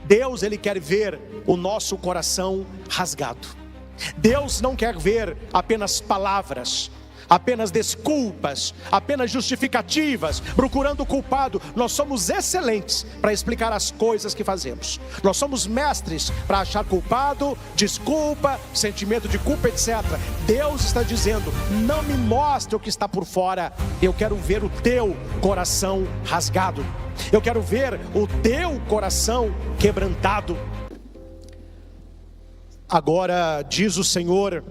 Deus, Ele quer ver o nosso coração rasgado. Deus não quer ver apenas palavras, apenas desculpas, apenas justificativas, procurando o culpado. Nós somos excelentes para explicar as coisas que fazemos. Nós somos mestres para achar culpado, desculpa, sentimento de culpa, etc. Deus está dizendo: não me mostre o que está por fora, eu quero ver o teu coração rasgado. Eu quero ver o teu coração quebrantado. Agora diz o Senhor: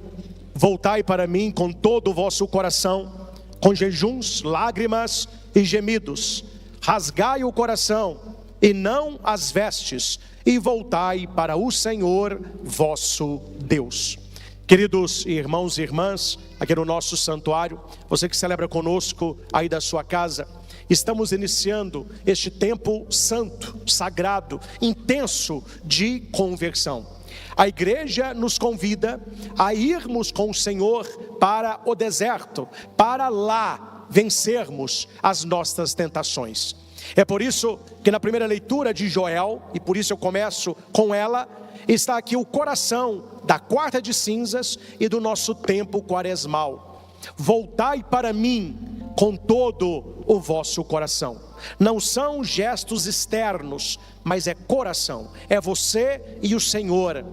voltai para mim com todo o vosso coração, com jejuns, lágrimas e gemidos. Rasgai o coração e não as vestes, e voltai para o Senhor vosso Deus. Queridos irmãos e irmãs, aqui no nosso santuário, você que celebra conosco aí da sua casa, estamos iniciando este tempo santo, sagrado, intenso de conversão. A igreja nos convida a irmos com o Senhor para o deserto, para lá vencermos as nossas tentações. É por isso que na primeira leitura de Joel, e por isso eu começo com ela, está aqui o coração da quarta de cinzas e do nosso tempo quaresmal. Voltai para mim com todo o vosso coração. Não são gestos externos, mas é coração. É você e o Senhor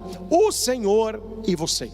e você.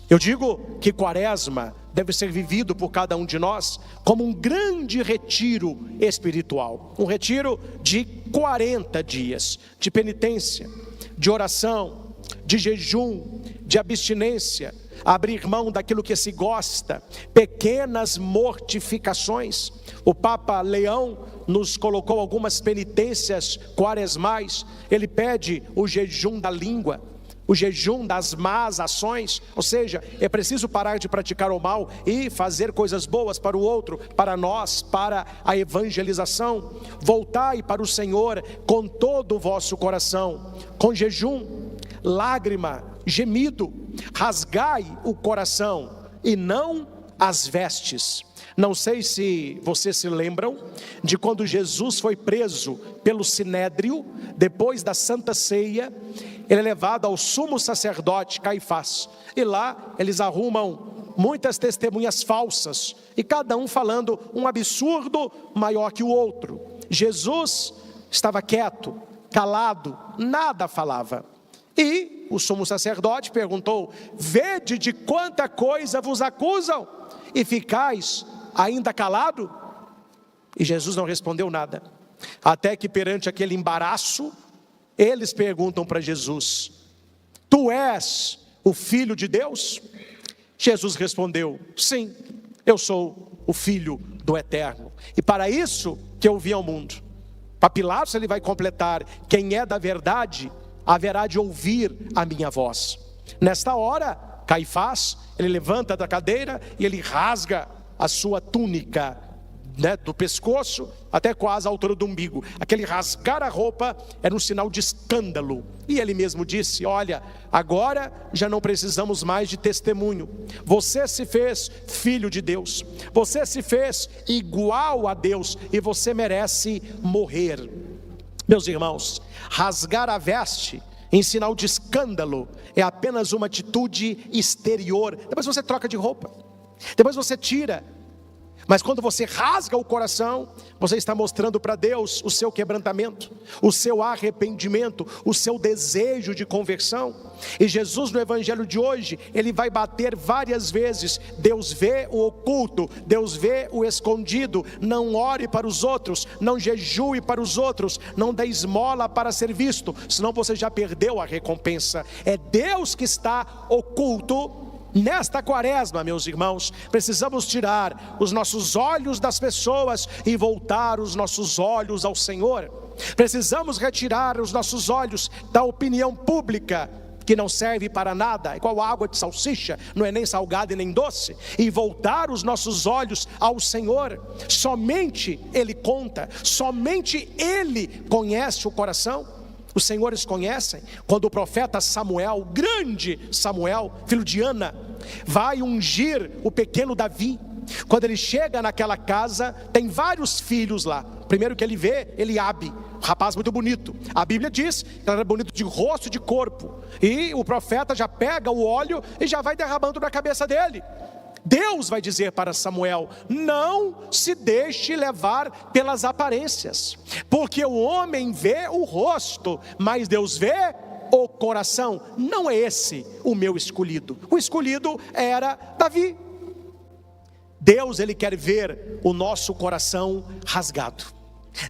Eu digo que Quaresma deve ser vivido por cada um de nós como um grande retiro espiritual. Um retiro de 40 dias, de penitência, de oração, de jejum, de abstinência, abrir mão daquilo que se gosta, pequenas mortificações. O Papa Leão nos colocou algumas penitências quaresmais. Ele pede o jejum da língua, o jejum das más ações, ou seja, é preciso parar de praticar o mal e fazer coisas boas para o outro, para nós, para a evangelização. Voltai para o Senhor com todo o vosso coração, com jejum, lágrima, gemido. Rasgai o coração e não as vestes. Não sei se vocês se lembram de quando Jesus foi preso pelo Sinédrio, depois da Santa Ceia. Ele é levado ao sumo sacerdote Caifás, e lá eles arrumam muitas testemunhas falsas, e cada um falando um absurdo maior que o outro. Jesus estava quieto, calado, nada falava. E o sumo sacerdote perguntou: vede de quanta coisa vos acusam, e ficais ainda calado? E Jesus não respondeu nada, até que perante aquele embaraço, eles perguntam para Jesus: tu és o Filho de Deus? Jesus respondeu: sim, eu sou o Filho do Eterno, e para isso que eu vim ao mundo. Para Pilatos ele vai completar: quem é da verdade, haverá de ouvir a minha voz. Nesta hora, Caifás, ele levanta da cadeira e ele rasga a sua túnica, do pescoço até quase a altura do umbigo. Aquele rasgar a roupa era um sinal de escândalo. E ele mesmo disse: olha, agora já não precisamos mais de testemunho. Você se fez filho de Deus, você se fez igual a Deus, e você merece morrer. Meus irmãos, rasgar a veste em sinal de escândalo é apenas uma atitude exterior. Depois você troca de roupa, depois você tira. Mas quando você rasga o coração, você está mostrando para Deus o seu quebrantamento, o seu arrependimento, o seu desejo de conversão. E Jesus, no evangelho de hoje, ele vai bater várias vezes: Deus vê o oculto, Deus vê o escondido. Não ore para os outros, não jejue para os outros, não dê esmola para ser visto, senão você já perdeu a recompensa. É Deus que está oculto. Nesta quaresma, meus irmãos, precisamos tirar os nossos olhos das pessoas e voltar os nossos olhos ao Senhor. Precisamos retirar os nossos olhos da opinião pública, que não serve para nada, igual água de salsicha, não é nem salgada e nem doce, e voltar os nossos olhos ao Senhor. Somente Ele conta, somente Ele conhece o coração. Os senhores conhecem quando o profeta Samuel, grande Samuel, filho de Ana, vai ungir o pequeno Davi. Quando ele chega naquela casa, tem vários filhos lá. Primeiro que ele vê, Eliabe, um rapaz muito bonito. A Bíblia diz que ele era bonito de rosto e de corpo. E o profeta já pega o óleo e já vai derramando na cabeça dele. Deus vai dizer para Samuel: não se deixe levar pelas aparências, porque o homem vê o rosto, mas Deus vê o coração. Não é esse o meu escolhido. O escolhido era Davi. Deus, ele quer ver o nosso coração rasgado.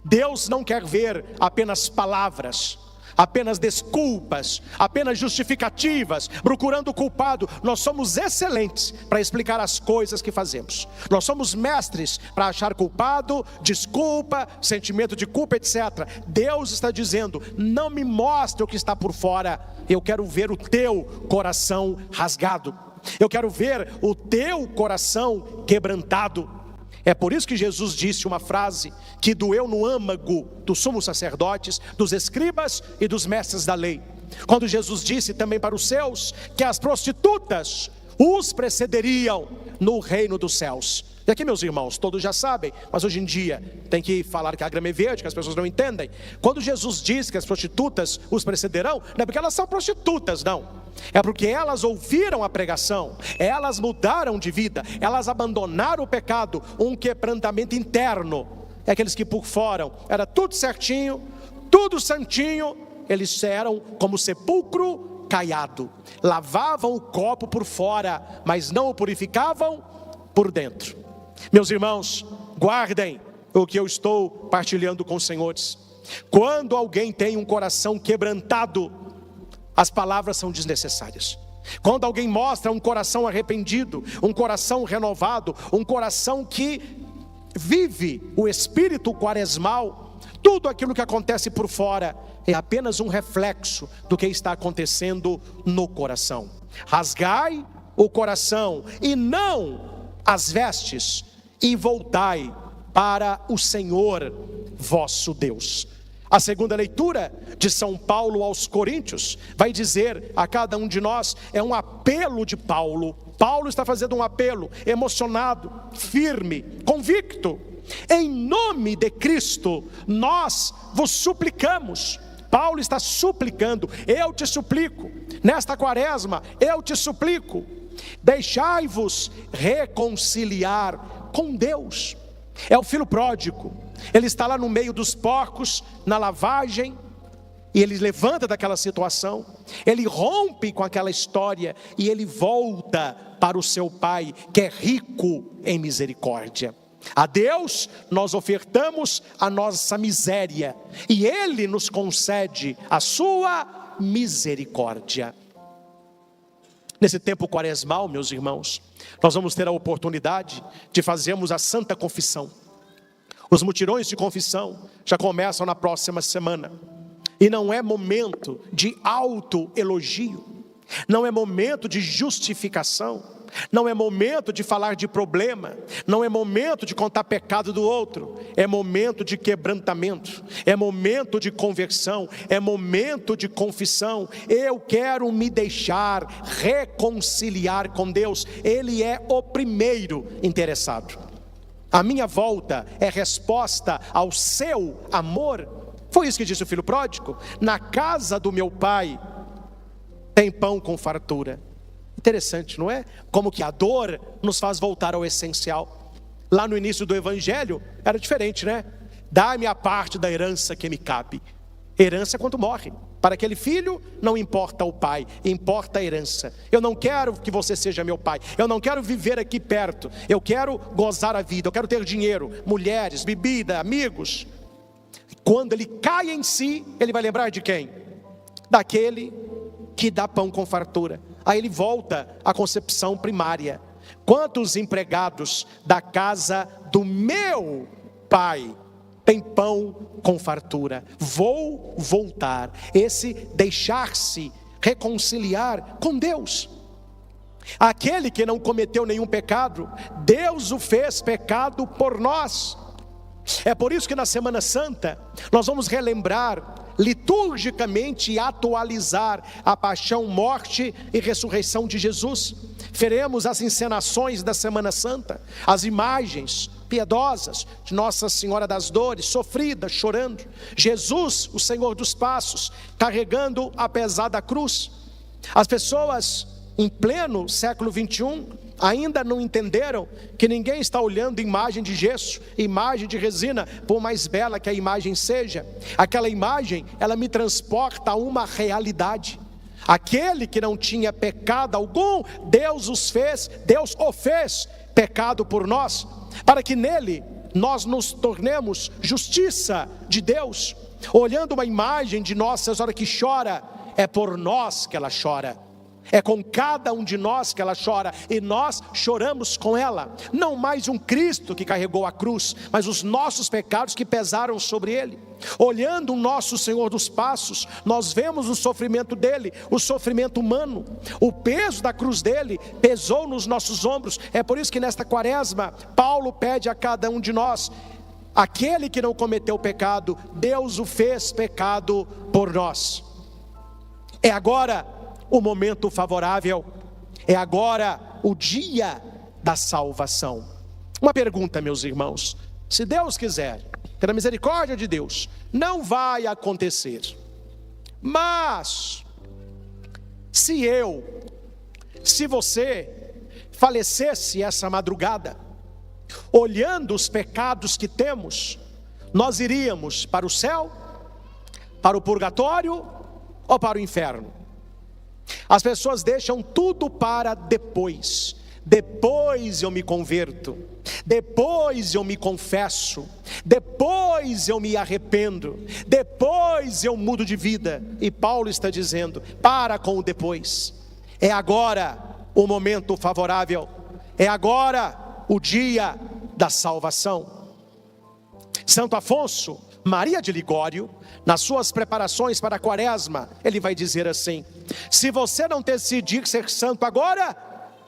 Deus não quer ver apenas palavras, apenas desculpas, apenas justificativas, procurando o culpado. Nós somos excelentes para explicar as coisas que fazemos. Nós somos mestres para achar culpado, desculpa, sentimento de culpa, etc. Deus está dizendo: não me mostre o que está por fora, eu quero ver o teu coração rasgado. Eu quero ver o teu coração quebrantado. É por isso que Jesus disse uma frase que doeu no âmago dos sumos sacerdotes, dos escribas e dos mestres da lei. Quando Jesus disse também para os seus que as prostitutas os precederiam no reino dos céus. E aqui, meus irmãos, todos já sabem, mas hoje em dia tem que falar que a grama é verde, que as pessoas não entendem. Quando Jesus diz que as prostitutas os precederão, não é porque elas são prostitutas, não. É porque elas ouviram a pregação, elas mudaram de vida, elas abandonaram o pecado, um quebrantamento interno. É aqueles que por fora era tudo certinho, tudo santinho, eles eram como sepulcro caiado, lavavam o copo por fora, mas não o purificavam por dentro. Meus irmãos, guardem o que eu estou partilhando com os senhores. Quando alguém tem um coração quebrantado, as palavras são desnecessárias. Quando alguém mostra um coração arrependido, um coração renovado, um coração que vive o espírito quaresmal, tudo aquilo que acontece por fora é apenas um reflexo do que está acontecendo no coração. Rasgai o coração e não as vestes, e voltai para o Senhor vosso Deus. A segunda leitura de São Paulo aos Coríntios vai dizer a cada um de nós, é um apelo de Paulo. Paulo está fazendo um apelo emocionado, firme, convicto. Em nome de Cristo, nós vos suplicamos. Paulo está suplicando, eu te suplico, nesta quaresma, eu te suplico, deixai-vos reconciliar com Deus. É o filho pródigo, ele está lá no meio dos porcos, na lavagem, e ele levanta daquela situação, ele rompe com aquela história, e ele volta para o seu pai, que é rico em misericórdia. A Deus nós ofertamos a nossa miséria, e Ele nos concede a sua misericórdia. Nesse tempo quaresmal, meus irmãos, nós vamos ter a oportunidade de fazermos a Santa Confissão. Os mutirões de confissão já começam na próxima semana. E não é momento de autoelogio, não é momento de justificação, não é momento de falar de problema, não é momento de contar pecado do outro, é momento de quebrantamento, é momento de conversão, é momento de confissão. Eu quero me deixar reconciliar com Deus, Ele é o primeiro interessado. A minha volta é resposta ao seu amor. Foi isso que disse o filho pródigo: na casa do meu pai tem pão com fartura. Interessante, não é? Como que a dor nos faz voltar ao essencial. Lá no início do evangelho era diferente, né? Dá-me a parte da herança que me cabe. Herança é quando morre. Para aquele filho não importa o pai, importa a herança. Eu não quero que você seja meu pai, eu não quero viver aqui perto, eu quero gozar a vida, eu quero ter dinheiro, mulheres, bebida, amigos. Quando ele cai em si, ele vai lembrar de quem? Daquele que dá pão com fartura. Aí ele volta à concepção primária. Quantos empregados da casa do meu pai tem pão com fartura? Vou voltar. Esse deixar-se reconciliar com Deus. Aquele que não cometeu nenhum pecado, Deus o fez pecado por nós. É por isso que na Semana Santa nós vamos relembrar liturgicamente e atualizar a paixão, morte e ressurreição de Jesus. veremos as encenações da Semana Santa, as imagens piedosas de Nossa Senhora das Dores, sofrida, chorando, Jesus, o Senhor dos Passos, carregando a pesada cruz. As pessoas em pleno século 21 ainda não entenderam que ninguém está olhando imagem de gesso, imagem de resina, por mais bela que a imagem seja. Aquela imagem, ela me transporta a uma realidade. Aquele que não tinha pecado algum, Deus o fez pecado por nós, para que nele nós nos tornemos justiça de Deus. Olhando uma imagem de Nossa Senhora que chora, é por nós que ela chora, é com cada um de nós que ela chora, e nós choramos com ela. Não mais um Cristo que carregou a cruz, mas os nossos pecados que pesaram sobre ele. Olhando o nosso Senhor dos Passos, nós vemos o sofrimento dele, o sofrimento humano, o peso da cruz dele pesou nos nossos ombros. É por isso que nesta quaresma, Paulo pede a cada um de nós: aquele que não cometeu pecado, Deus o fez pecado por nós. É agora o momento favorável, é agora o dia da salvação. Uma pergunta, meus irmãos: se Deus quiser, pela misericórdia de Deus, não vai acontecer, mas se você falecesse essa madrugada, olhando os pecados que temos, nós iríamos para o céu, para o purgatório ou para o inferno? As pessoas deixam tudo para depois. Depois eu me converto, depois eu me confesso, depois eu me arrependo, depois eu mudo de vida. E Paulo está dizendo: para com o depois. É agora o momento favorável, é agora o dia da salvação. Santo Afonso Maria de Ligório, nas suas preparações para a quaresma, ele vai dizer assim: se você não decidir ser santo agora,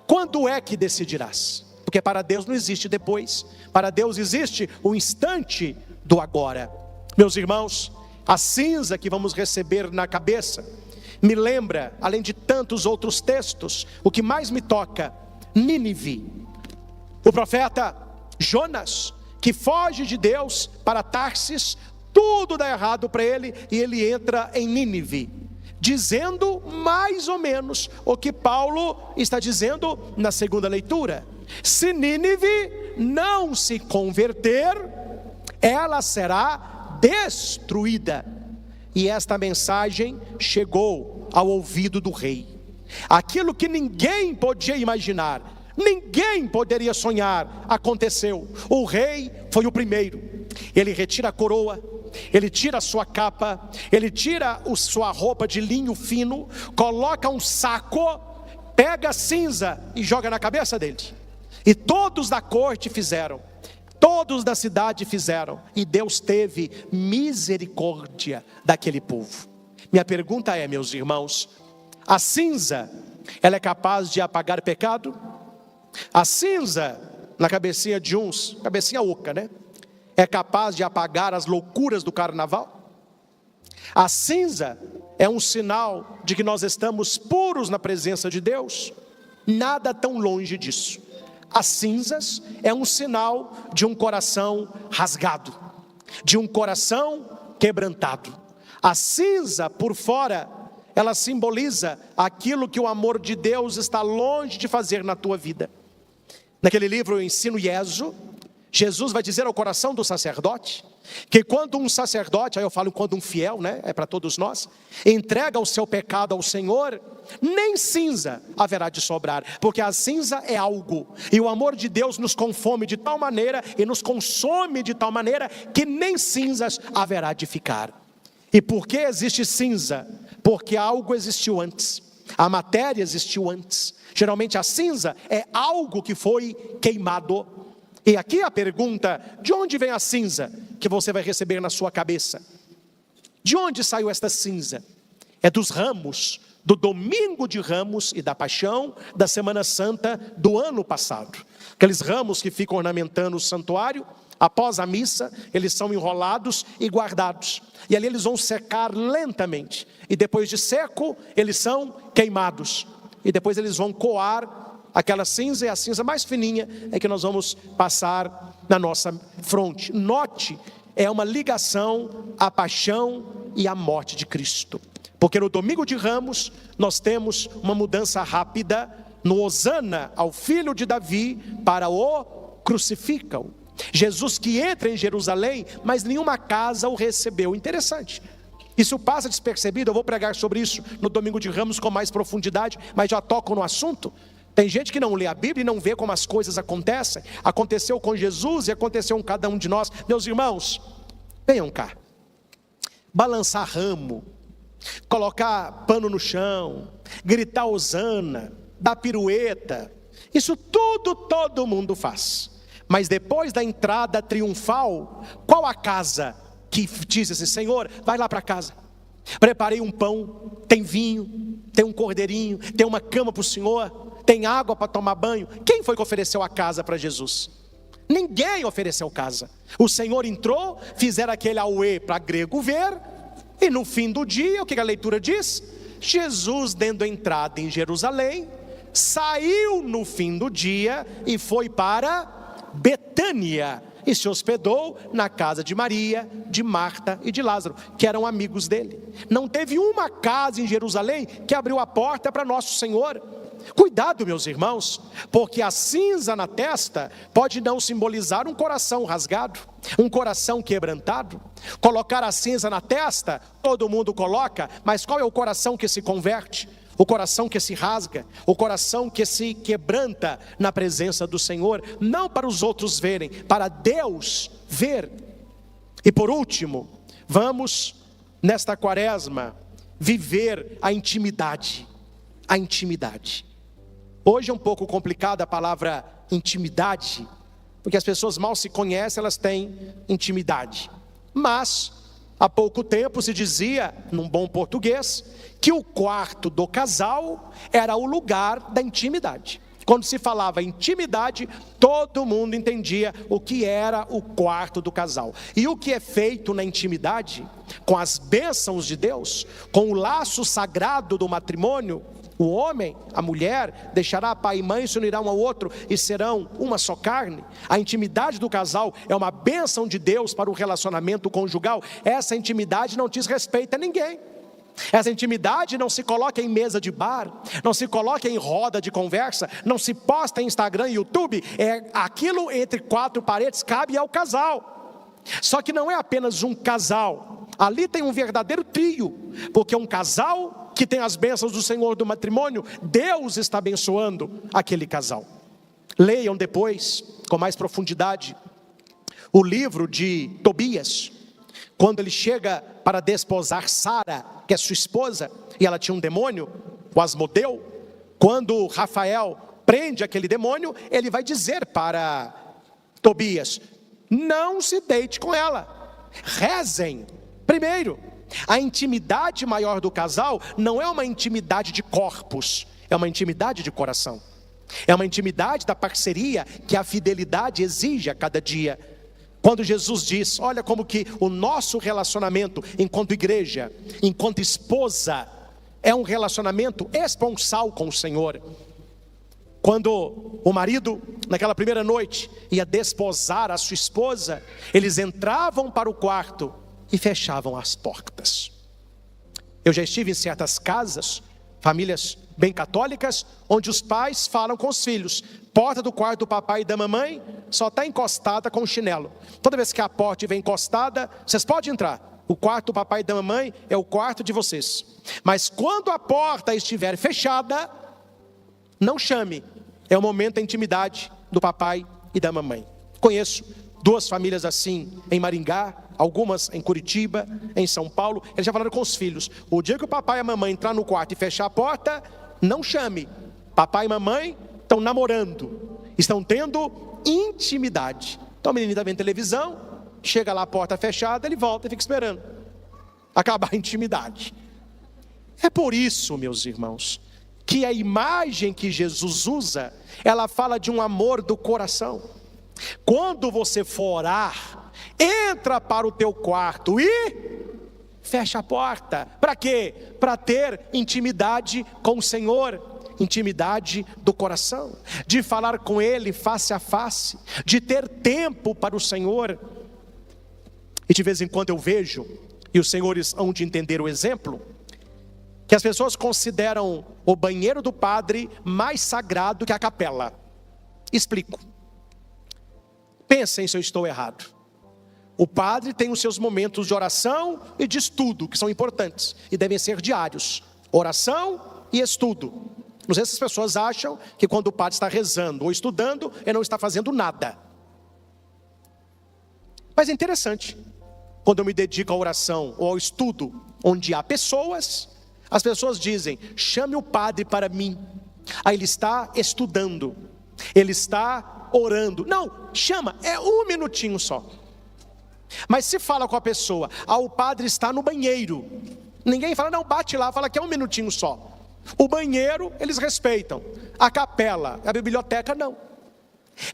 quando é que decidirás? Porque para Deus não existe depois, para Deus existe o instante do agora. Meus irmãos, a cinza que vamos receber na cabeça me lembra, além de tantos outros textos, o que mais me toca: Nínive. O profeta Jonas, que foge de Deus para Tarsis, tudo dá errado para ele, e ele entra em Nínive, dizendo mais ou menos o que Paulo está dizendo na segunda leitura: se Nínive não se converter, ela será destruída. E esta mensagem chegou ao ouvido do rei. Aquilo que ninguém podia imaginar, ninguém poderia sonhar, aconteceu. O rei foi o primeiro. Ele retira a coroa, ele tira a sua capa, ele tira a sua roupa de linho fino, coloca um saco, pega a cinza e joga na cabeça dele. E todos da corte fizeram, todos da cidade fizeram, e Deus teve misericórdia daquele povo. Minha pergunta é, meus irmãos: a cinza, ela é capaz de apagar pecado? A cinza na cabecinha de uns, cabecinha oca, né? É capaz de apagar as loucuras do carnaval? A cinza é um sinal de que nós estamos puros na presença de Deus? Nada tão longe disso. As cinzas é um sinal de um coração rasgado, de um coração quebrantado. A cinza por fora, ela simboliza aquilo que o amor de Deus está longe de fazer na tua vida. Naquele livro, Eu Ensino Ieso, Jesus vai dizer ao coração do sacerdote que quando um sacerdote, aí eu falo quando um fiel, né, é para todos nós, entrega o seu pecado ao Senhor, nem cinza haverá de sobrar, porque a cinza é algo, e o amor de Deus nos consome de tal maneira, e nos consome de tal maneira, que nem cinzas haverá de ficar. E por que existe cinza? Porque algo existiu antes, a matéria existiu antes. Geralmente a cinza é algo que foi queimado. E aqui a pergunta: de onde vem a cinza que você vai receber na sua cabeça? De onde saiu esta cinza? É dos ramos do domingo de Ramos e da Paixão da Semana Santa do ano passado. Aqueles ramos que ficam ornamentando o santuário, após a missa, eles são enrolados e guardados. E ali eles vão secar lentamente. E depois de seco, eles são queimados. E depois eles vão coar Aquela cinza é a cinza mais fininha, é que nós vamos passar na nossa fronte. Note, é uma ligação à paixão e à morte de Cristo. Porque no domingo de Ramos, nós temos uma mudança rápida no Hosana ao filho de Davi para o crucificam. Jesus que entra em Jerusalém, mas nenhuma casa o recebeu. Interessante. Isso passa despercebido, eu vou pregar sobre isso no domingo de Ramos com mais profundidade, mas já toco no assunto. Tem gente que não lê a Bíblia e não vê como as coisas acontecem. Aconteceu com Jesus e aconteceu com cada um de nós. Meus irmãos, venham cá. Balançar ramo, colocar pano no chão, gritar hosana, dar pirueta, isso tudo todo mundo faz. Mas depois da entrada triunfal, qual a casa que diz assim: Senhor, vai lá para casa, preparei um pão, tem vinho, tem um cordeirinho, tem uma cama para o Senhor, tem água para tomar banho? Quem foi que ofereceu a casa para Jesus? Ninguém ofereceu casa. O Senhor entrou, fizeram aquele auê para grego ver, e no fim do dia, o que a leitura diz? Jesus, dando entrada em Jerusalém, saiu no fim do dia e foi para Betânia, e se hospedou na casa de Maria, de Marta e de Lázaro, que eram amigos dele. Não teve uma casa em Jerusalém que abriu a porta para nosso Senhor. Cuidado, meus irmãos, porque a cinza na testa pode não simbolizar um coração rasgado, um coração quebrantado. Colocar a cinza na testa, todo mundo coloca, mas qual é o coração que se converte? O coração que se rasga, o coração que se quebranta na presença do Senhor, não para os outros verem, para Deus ver. E por último, vamos nesta quaresma viver a intimidade. A intimidade. Hoje é um pouco complicada a palavra intimidade, porque as pessoas mal se conhecem, elas têm intimidade. Mas há pouco tempo se dizia, num bom português, que o quarto do casal era o lugar da intimidade. Quando se falava intimidade, todo mundo entendia o que era o quarto do casal. E o que é feito na intimidade, com as bênçãos de Deus, com o laço sagrado do matrimônio, o homem, a mulher, deixará pai e mãe, se unirão um ao outro e serão uma só carne. A intimidade do casal é uma bênção de Deus para o relacionamento conjugal. Essa intimidade não diz respeito a ninguém. Essa intimidade não se coloca em mesa de bar, não se coloca em roda de conversa, não se posta em Instagram e YouTube. É aquilo entre quatro paredes, cabe ao casal. Só que não é apenas um casal, ali tem um verdadeiro trio, porque um casal que tem as bênçãos do Senhor do matrimônio, Deus está abençoando aquele casal. Leiam depois, com mais profundidade, o livro de Tobias, quando ele chega para desposar Sara, que é sua esposa, e ela tinha um demônio, o Asmodeu. Quando Rafael prende aquele demônio, ele vai dizer para Tobias: não se deite com ela, rezem primeiro. A intimidade maior do casal não é uma intimidade de corpos, é uma intimidade de coração. É uma intimidade da parceria que a fidelidade exige a cada dia. Quando Jesus diz, olha como que o nosso relacionamento enquanto igreja, enquanto esposa, é um relacionamento esponsal com o Senhor. Quando o marido, naquela primeira noite, ia desposar a sua esposa, eles entravam para o quarto e fechavam as portas. Eu já estive em certas casas, famílias bem católicas, onde os pais falam com os filhos: porta do quarto do papai e da mamãe só está encostada com o chinelo. Toda vez que a porta estiver encostada, vocês podem entrar. O quarto do papai e da mamãe é o quarto de vocês. Mas quando a porta estiver fechada, não chame. É o momento da intimidade do papai e da mamãe. Conheço 2 famílias assim em Maringá, algumas em Curitiba, em São Paulo. Eles já falaram com os filhos: o dia que o papai e a mamãe entrar no quarto e fechar a porta, não chame. Papai e mamãe estão namorando, estão tendo intimidade. Então o menino está vendo televisão, chega lá a porta fechada, ele volta e fica esperando acabar a intimidade. É por isso, meus irmãos, que a imagem que Jesus usa, ela fala de um amor do coração. Quando você for orar, entra para o teu quarto e fecha a porta. Para quê? Para ter intimidade com o Senhor. intimidade do coração, de falar com Ele face a face, de ter tempo para o Senhor. E de vez em quando eu vejo, e os senhores hão de entender o exemplo, que as pessoas consideram o banheiro do padre mais sagrado que a capela. Explico. Pensem se eu estou errado. O padre tem os seus momentos de oração e de estudo, que são importantes, e devem ser diários. Oração e estudo. Não sei se as pessoas acham que quando o padre está rezando ou estudando, ele não está fazendo nada. Mas é interessante, quando eu me dedico à oração ou ao estudo, onde há pessoas, as pessoas dizem, chame o padre para mim. Aí ele está estudando, ele está orando. Não, chama, é 1 minutinho só. Mas se fala com a pessoa, o padre está no banheiro, ninguém fala, não, bate lá, fala que é 1 minutinho só. O banheiro eles respeitam, a capela, a biblioteca não.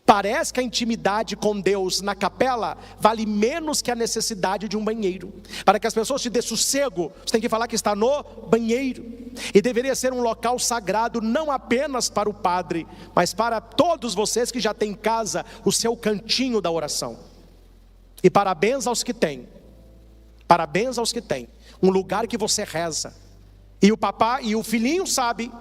Parece que a intimidade com Deus na capela vale menos que a necessidade de um banheiro. Para que as pessoas te dê sossego, você tem que falar que está no banheiro. E deveria ser um local sagrado não apenas para o padre, mas para todos vocês que já têm em casa o seu cantinho da oração. E parabéns aos que têm. Parabéns aos que têm um lugar que você reza. E o papai e o filhinho sabe,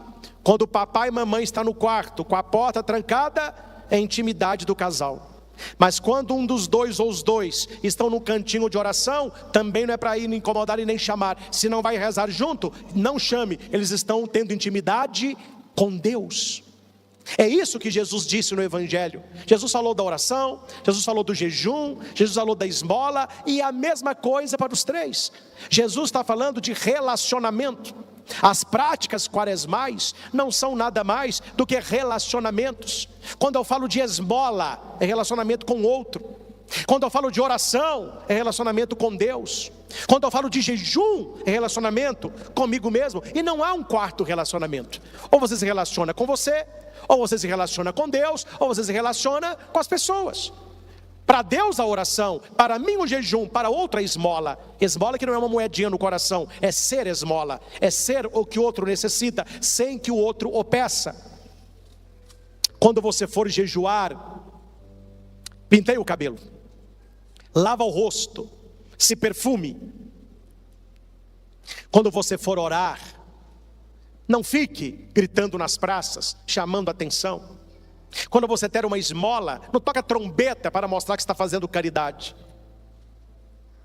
quando o papai e mamãe estão no quarto com a porta trancada, é a intimidade do casal. Mas quando um dos dois ou os dois estão no cantinho de oração, também não é para ir incomodar e nem chamar. Se não vai rezar junto, não chame. Eles estão tendo intimidade com Deus. É isso que Jesus disse no Evangelho. Jesus falou da oração, Jesus falou do jejum, Jesus falou da esmola, e a mesma coisa para os três. Jesus está falando de relacionamento. As práticas quaresmais não são nada mais do que relacionamentos. Quando eu falo de esmola, é relacionamento com o outro. Quando eu falo de oração, é relacionamento com Deus. Quando eu falo de jejum, é relacionamento comigo mesmo. E não há um quarto relacionamento. Ou você se relaciona com você, ou você se relaciona com Deus, ou você se relaciona com as pessoas. Para Deus a oração, para mim o jejum, para outra a esmola. Esmola que não é uma moedinha no coração, é ser esmola, é ser o que o outro necessita, sem que o outro o peça. Quando você for jejuar, penteie o cabelo, lava o rosto, se perfume. Quando você for orar, não fique gritando nas praças, chamando atenção. Quando você der uma esmola, não toca trombeta para mostrar que está fazendo caridade.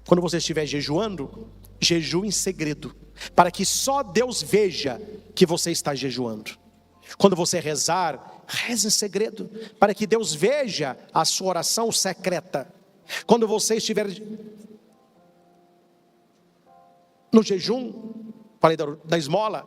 Quando você estiver jejuando, jejue em segredo, para que só Deus veja que você está jejuando. Quando você rezar, reze em segredo, para que Deus veja a sua oração secreta. Quando você estiver no jejum, falei da esmola,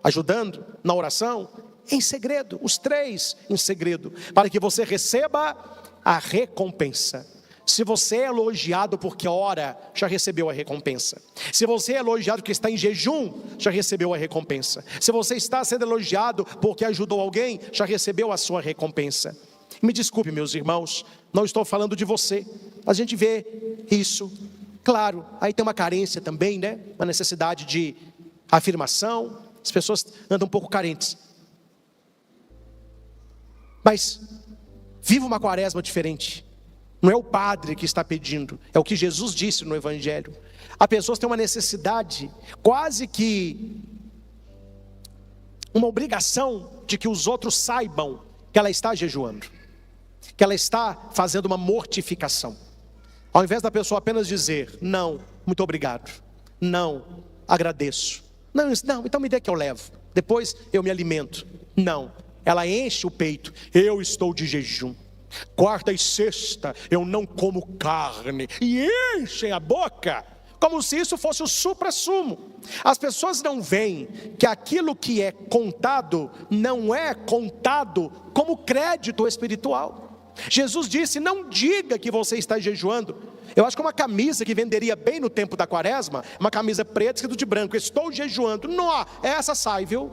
ajudando na oração, em segredo, os três em segredo, para que você receba a recompensa. Se você é elogiado porque ora, já recebeu a recompensa. Se você é elogiado porque está em jejum, já recebeu a recompensa. Se você está sendo elogiado porque ajudou alguém, já recebeu a sua recompensa. Me desculpe, meus irmãos, não estou falando de você. A gente vê isso, claro, aí tem uma carência também, né? Uma necessidade de afirmação, as pessoas andam um pouco carentes. Mas viva uma quaresma diferente. Não é o padre que está pedindo, é o que Jesus disse no Evangelho. As pessoas têm uma necessidade, quase que uma obrigação de que os outros saibam que ela está jejuando, que ela está fazendo uma mortificação. Ao invés da pessoa apenas dizer, não, muito obrigado, não, agradeço, não, então me dê que eu levo, depois eu me alimento. Não, ela enche o peito, eu estou de jejum. Quarta e sexta eu não como carne, e enchem a boca, como se isso fosse o supra-sumo. As pessoas não veem que aquilo que é contado, não é contado como crédito espiritual. Jesus disse, não diga que você está jejuando. Eu acho que uma camisa que venderia bem no tempo da quaresma, uma camisa preta escrito de branco, estou jejuando. Não, essa sai, viu?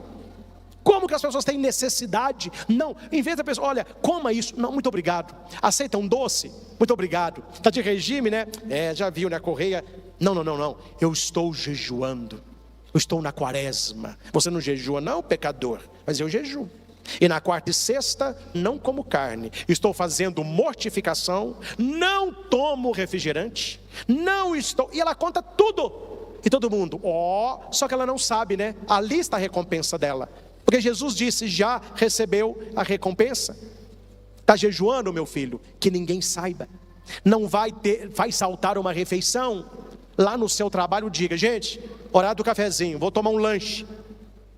Como que as pessoas têm necessidade? Não, em vez da pessoa, olha, coma isso. Não, muito obrigado. Aceita um doce? Muito obrigado. Está de regime, né? Já viu, né? Correia. Não. Eu estou jejuando. Eu estou na quaresma. Você não jejua não, pecador? Mas eu jejuo. E na quarta e sexta não como carne. Estou fazendo mortificação. Não tomo refrigerante. Não estou... E ela conta tudo. E todo mundo, só que ela não sabe, né? Ali está a recompensa dela. Porque Jesus disse, já recebeu a recompensa. Está jejuando, meu filho? Que ninguém saiba. Não vai saltar uma refeição. Lá no seu trabalho, diga, gente, horário do cafezinho, vou tomar um lanche.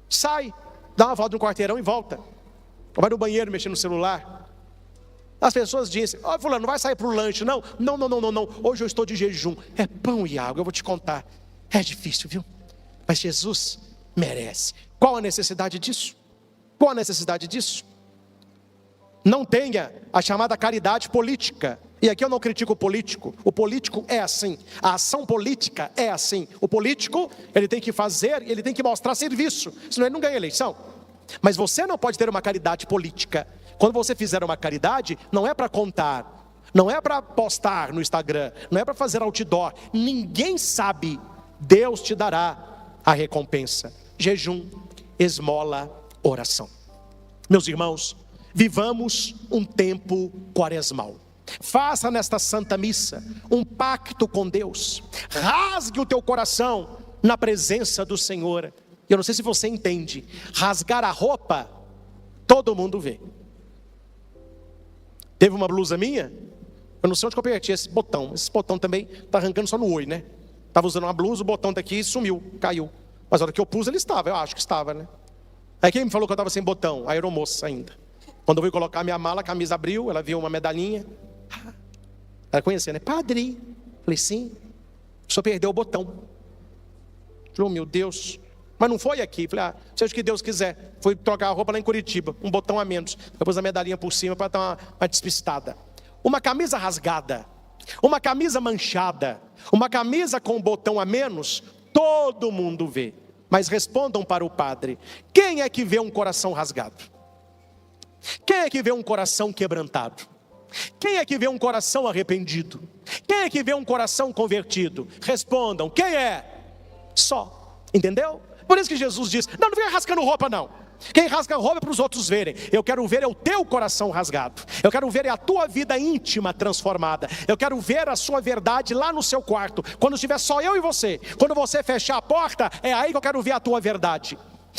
Sai, dá uma volta no quarteirão e volta. Vai no banheiro mexer no celular. As pessoas dizem, fulano, não vai sair para o lanche, não. Não, hoje eu estou de jejum. É pão e água, eu vou te contar. É difícil, viu? Mas Jesus merece. Qual a necessidade disso? Qual a necessidade disso? Não tenha a chamada caridade política. E aqui eu não critico o político. O político é assim. A ação política é assim. O político, ele tem que fazer, ele tem que mostrar serviço. Senão ele não ganha eleição. Mas você não pode ter uma caridade política. Quando você fizer uma caridade, não é para contar, não é para postar no Instagram, não é para fazer outdoor. Ninguém sabe. Deus te dará a recompensa. Jejum, esmola, oração. Meus irmãos, vivamos um tempo quaresmal. Faça nesta Santa Missa um pacto com Deus. Rasgue o teu coração na presença do Senhor. Eu não sei se você entende. Rasgar a roupa, todo mundo vê. Teve uma blusa minha, eu não sei onde que eu apertei esse botão. Esse botão também está arrancando só no oi, né? Estava usando uma blusa, o botão daqui sumiu, caiu. Mas na hora que eu pus, ele estava, eu acho que estava, né? Aí quem me falou que eu estava sem botão? A aeromoça ainda. Quando eu fui colocar minha mala, a camisa abriu, ela viu uma medalhinha. Ela conhecia, né? Padre. Falei, sim. Só perdeu o botão. Oh, meu Deus. Mas não foi aqui. Falei, seja o que Deus quiser. Fui trocar a roupa lá em Curitiba, um botão a menos. Eu pus a medalhinha por cima para dar uma despistada. Uma camisa rasgada, uma camisa manchada, uma camisa com um botão a menos, todo mundo vê. Mas respondam para o padre: quem é que vê um coração rasgado? Quem é que vê um coração quebrantado? Quem é que vê um coração arrependido? Quem é que vê um coração convertido? Respondam, quem é? Só, entendeu? Por isso que Jesus diz, não fica rasgando roupa não. Quem rasga roupa é para os outros verem. Eu quero ver o teu coração rasgado. Eu quero ver a tua vida íntima transformada. Eu quero ver a sua verdade lá no seu quarto. Quando estiver só eu e você. Quando você fechar a porta, é aí que eu quero ver a tua verdade.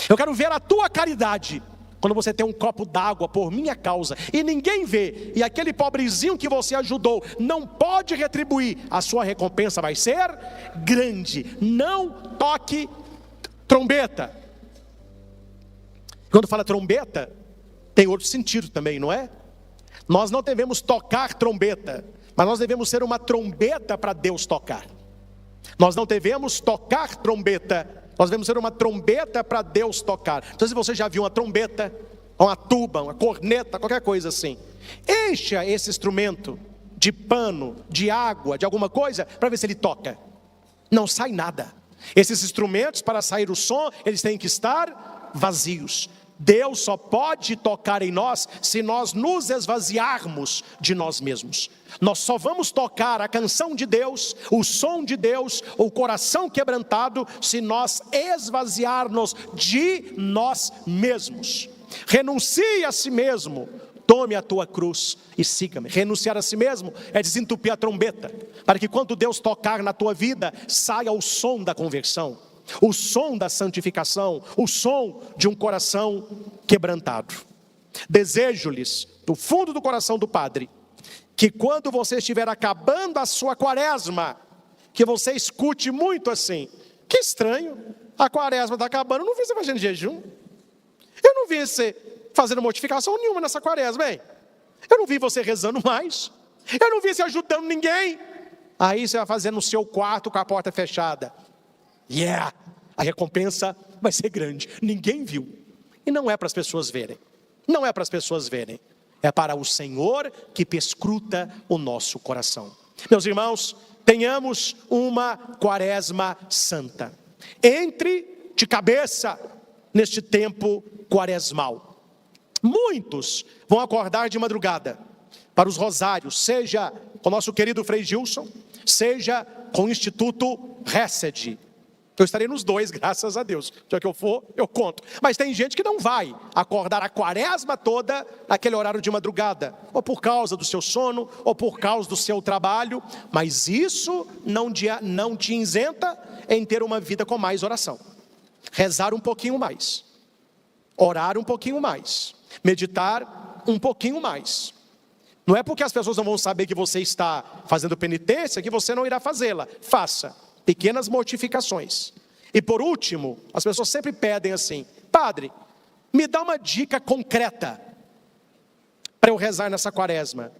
Eu quero ver a tua caridade. Quando você tem um copo d'água por minha causa e ninguém vê, e aquele pobrezinho que você ajudou não pode retribuir, a sua recompensa vai ser grande. Não toque trombeta. Quando fala trombeta, tem outro sentido também, não é? Nós não devemos tocar trombeta, mas nós devemos ser uma trombeta para Deus tocar. Nós não devemos tocar trombeta, nós devemos ser uma trombeta para Deus tocar. Então, se você já viu uma trombeta, uma tuba, uma corneta, qualquer coisa assim, encha esse instrumento de pano, de água, de alguma coisa, para ver se ele toca. Não sai nada. Esses instrumentos, para sair o som, eles têm que estar vazios. Deus só pode tocar em nós se nós nos esvaziarmos de nós mesmos. Nós só vamos tocar a canção de Deus, o som de Deus, o coração quebrantado, se nós esvaziarmos de nós mesmos. Renuncie a si mesmo, tome a tua cruz e siga-me. Renunciar a si mesmo é desentupir a trombeta, para que quando Deus tocar na tua vida, saia o som da conversão, o som da santificação, o som de um coração quebrantado. Desejo-lhes, do fundo do coração do Padre, que quando você estiver acabando a sua quaresma, que você escute muito assim: que estranho, a quaresma está acabando, eu não vi você fazendo jejum, eu não vi você fazendo mortificação nenhuma nessa quaresma, hein? Eu não vi você rezando mais, eu não vi você ajudando ninguém. Aí você vai fazer no seu quarto com a porta fechada. A recompensa vai ser grande. Ninguém viu. E não é para as pessoas verem. Não é para as pessoas verem. É para o Senhor que perscruta o nosso coração. Meus irmãos, tenhamos uma quaresma santa. Entre de cabeça neste tempo quaresmal. Muitos vão acordar de madrugada para os rosários, seja com o nosso querido Frei Gilson, seja com o Instituto Hesed. Eu estarei nos dois, graças a Deus. Já que eu for, eu conto. Mas tem gente que não vai acordar a quaresma toda naquele horário de madrugada, ou por causa do seu sono, ou por causa do seu trabalho. Mas isso não te isenta em ter uma vida com mais oração. Rezar um pouquinho mais, orar um pouquinho mais, meditar um pouquinho mais. Não é porque as pessoas não vão saber que você está fazendo penitência que você não irá fazê-la. Faça pequenas mortificações. E por último, as pessoas sempre pedem assim: padre, me dá uma dica concreta para eu rezar nessa quaresma.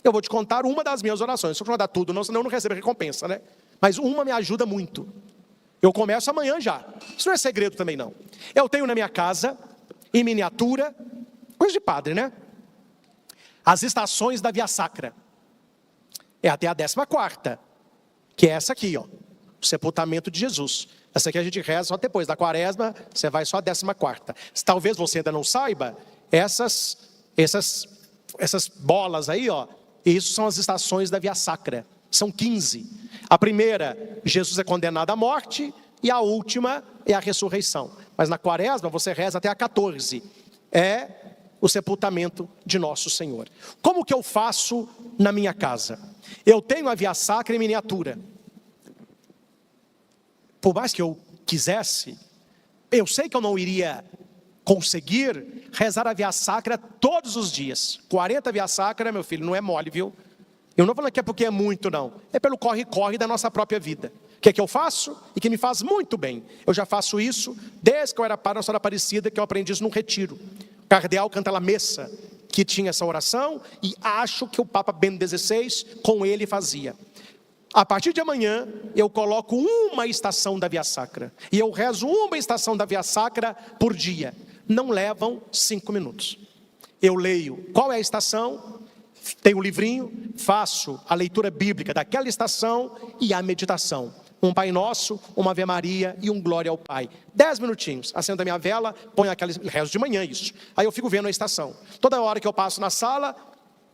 Eu vou te contar uma das minhas orações. Se eu contar tudo, senão eu não recebo recompensa, né? Mas uma me ajuda muito. Eu começo amanhã já. Isso não é segredo também não. Eu tenho na minha casa, em miniatura, coisa de padre, né? As estações da Via Sacra. É até a 14ª. Que é essa aqui, ó, o sepultamento de Jesus. Essa aqui a gente reza só depois da quaresma, você vai só a 14ª. Talvez você ainda não saiba, essas bolas aí, ó, isso são as estações da Via Sacra. São 15. A primeira, Jesus é condenado à morte, e a última é a ressurreição. Mas na quaresma você reza até a 14. É o sepultamento de nosso Senhor. Como que eu faço na minha casa? Eu tenho a Via Sacra em miniatura. Por mais que eu quisesse, eu sei que eu não iria conseguir rezar a Via Sacra todos os dias. 40 Via Sacra, meu filho, não é mole, viu? Eu não falo que é porque é muito, não. É pelo corre-corre da nossa própria vida. O que é que eu faço? E que me faz muito bem. Eu já faço isso desde que eu era padre Nossa Senhora Aparecida, que eu aprendi isso num retiro. O cardeal canta la messa, que tinha essa oração, e acho que o Papa Bento XVI com ele fazia. A partir de amanhã, eu coloco uma estação da Via Sacra. E eu rezo uma estação da Via Sacra por dia. Não levam 5 minutos. Eu leio qual é a estação, tenho um livrinho, faço a leitura bíblica daquela estação e a meditação. Um Pai Nosso, uma Ave Maria e um Glória ao Pai. 10 minutinhos, acendo a minha vela, ponho aquela, rezo de manhã isso. Aí eu fico vendo a estação. Toda hora que eu passo na sala,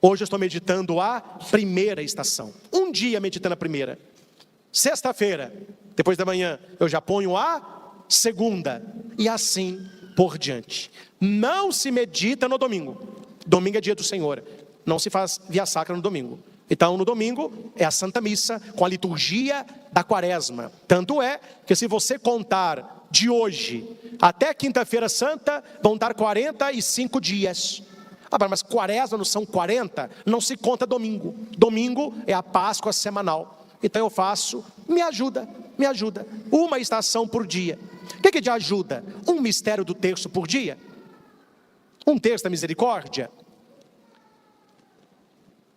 hoje eu estou meditando a primeira estação. Um dia meditando a primeira. Sexta-feira, depois da manhã, eu já ponho a segunda. E assim por diante. Não se medita no domingo. Domingo é dia do Senhor. Não se faz Via Sacra no domingo. Então no domingo é a Santa Missa com a liturgia da quaresma. Tanto é que se você contar de hoje até quinta-feira santa, vão dar 45 dias. Mas quaresma não são 40? Não se conta domingo. Domingo é a Páscoa semanal. Então eu faço, me ajuda. Uma estação por dia. O que te ajuda? Um mistério do terço por dia? Um terço da misericórdia?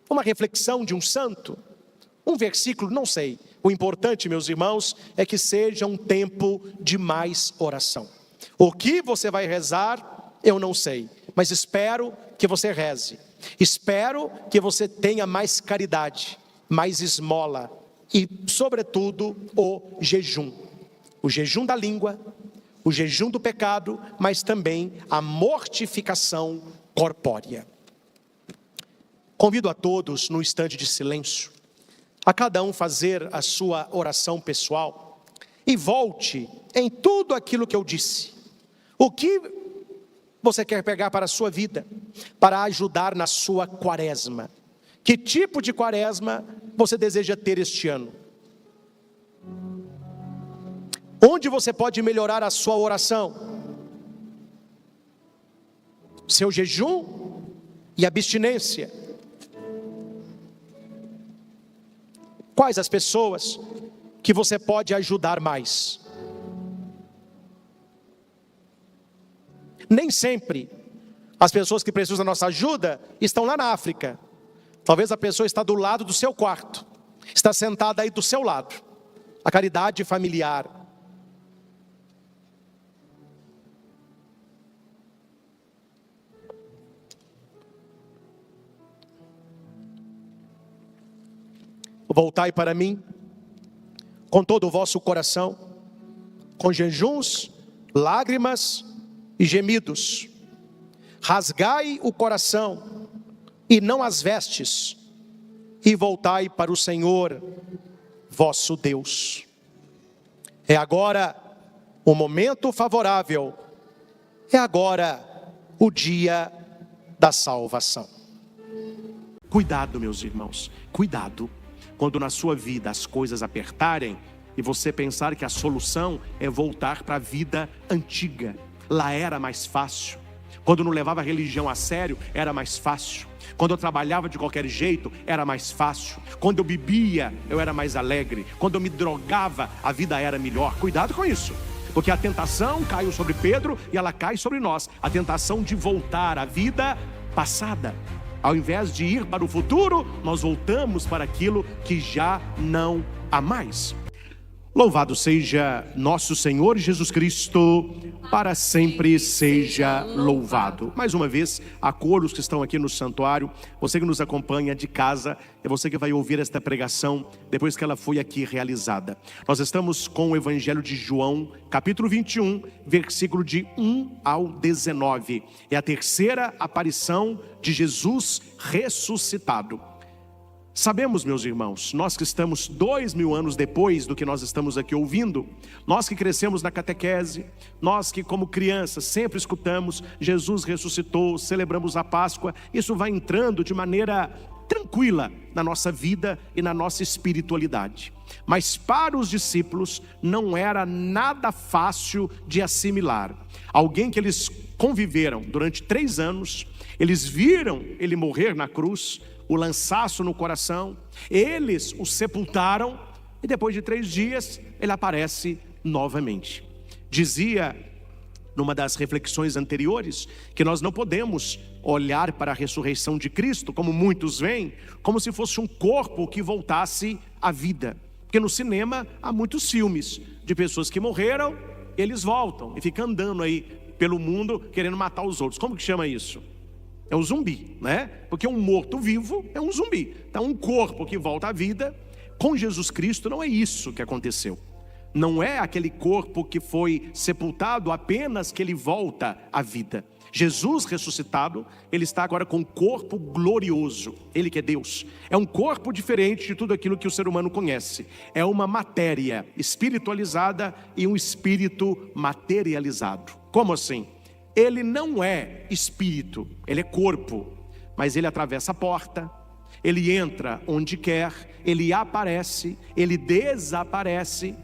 Uma reflexão de um santo? Um versículo? Não sei. O importante, meus irmãos, é que seja um tempo de mais oração. O que você vai rezar, eu não sei. Mas espero que você reze. Espero que você tenha mais caridade, mais esmola e, sobretudo, o jejum. O jejum da língua, o jejum do pecado, mas também a mortificação corpórea. Convido a todos, num instante de silêncio, a cada um fazer a sua oração pessoal e volte em tudo aquilo que eu disse. O que você quer pegar para a sua vida, para ajudar na sua quaresma? Que tipo de quaresma você deseja ter este ano? Onde você pode melhorar a sua oração? Seu jejum e abstinência. Quais as pessoas que você pode ajudar mais? Nem sempre as pessoas que precisam da nossa ajuda estão lá na África. Talvez a pessoa está do lado do seu quarto, está sentada aí do seu lado. A caridade familiar. Voltai para mim com todo o vosso coração, com jejuns, lágrimas e gemidos. Rasgai o coração e não as vestes, e voltai para o Senhor vosso Deus. É agora o momento favorável. É agora o dia da salvação. Cuidado, meus irmãos, cuidado quando na sua vida as coisas apertarem e você pensar que a solução é voltar para a vida antiga. Lá era mais fácil. Quando não levava a religião a sério, era mais fácil. Quando eu trabalhava de qualquer jeito, era mais fácil. Quando eu bebia, eu era mais alegre. Quando eu me drogava, a vida era melhor. Cuidado com isso, porque a tentação caiu sobre Pedro e ela cai sobre nós. A tentação de voltar à vida passada. Ao invés de ir para o futuro, nós voltamos para aquilo que já não há mais. Louvado seja nosso Senhor Jesus Cristo, para sempre seja louvado. Mais uma vez, a coros que estão aqui no santuário, você que nos acompanha de casa, é você que vai ouvir esta pregação depois que ela foi aqui realizada. Nós estamos com o Evangelho de João, capítulo 21, versículo de 1 ao 19. É a terceira aparição de Jesus ressuscitado. Sabemos, meus irmãos, nós que estamos 2000 anos depois do que nós estamos aqui ouvindo, nós que crescemos na catequese, nós que como crianças sempre escutamos Jesus ressuscitou, celebramos a Páscoa, isso vai entrando de maneira tranquila na nossa vida e na nossa espiritualidade. Mas para os discípulos não era nada fácil de assimilar. Alguém que eles conviveram durante 3 anos, eles viram ele morrer na cruz, o lançaço no coração, eles o sepultaram e depois de 3 dias ele aparece novamente. Dizia numa das reflexões anteriores que nós não podemos olhar para a ressurreição de Cristo, como muitos veem, como se fosse um corpo que voltasse à vida. Porque no cinema há muitos filmes de pessoas que morreram, eles voltam e ficam andando aí pelo mundo querendo matar os outros. Como que chama isso? É um zumbi, né? Porque um morto-vivo é um zumbi. Então um corpo que volta à vida, com Jesus Cristo não é isso que aconteceu. Não é aquele corpo que foi sepultado apenas que ele volta à vida. Jesus ressuscitado, ele está agora com um corpo glorioso. Ele que é Deus. É um corpo diferente de tudo aquilo que o ser humano conhece. É uma matéria espiritualizada e um espírito materializado. Como assim? Ele não é espírito, ele é corpo, mas ele atravessa a porta, ele entra onde quer, ele aparece, ele desaparece,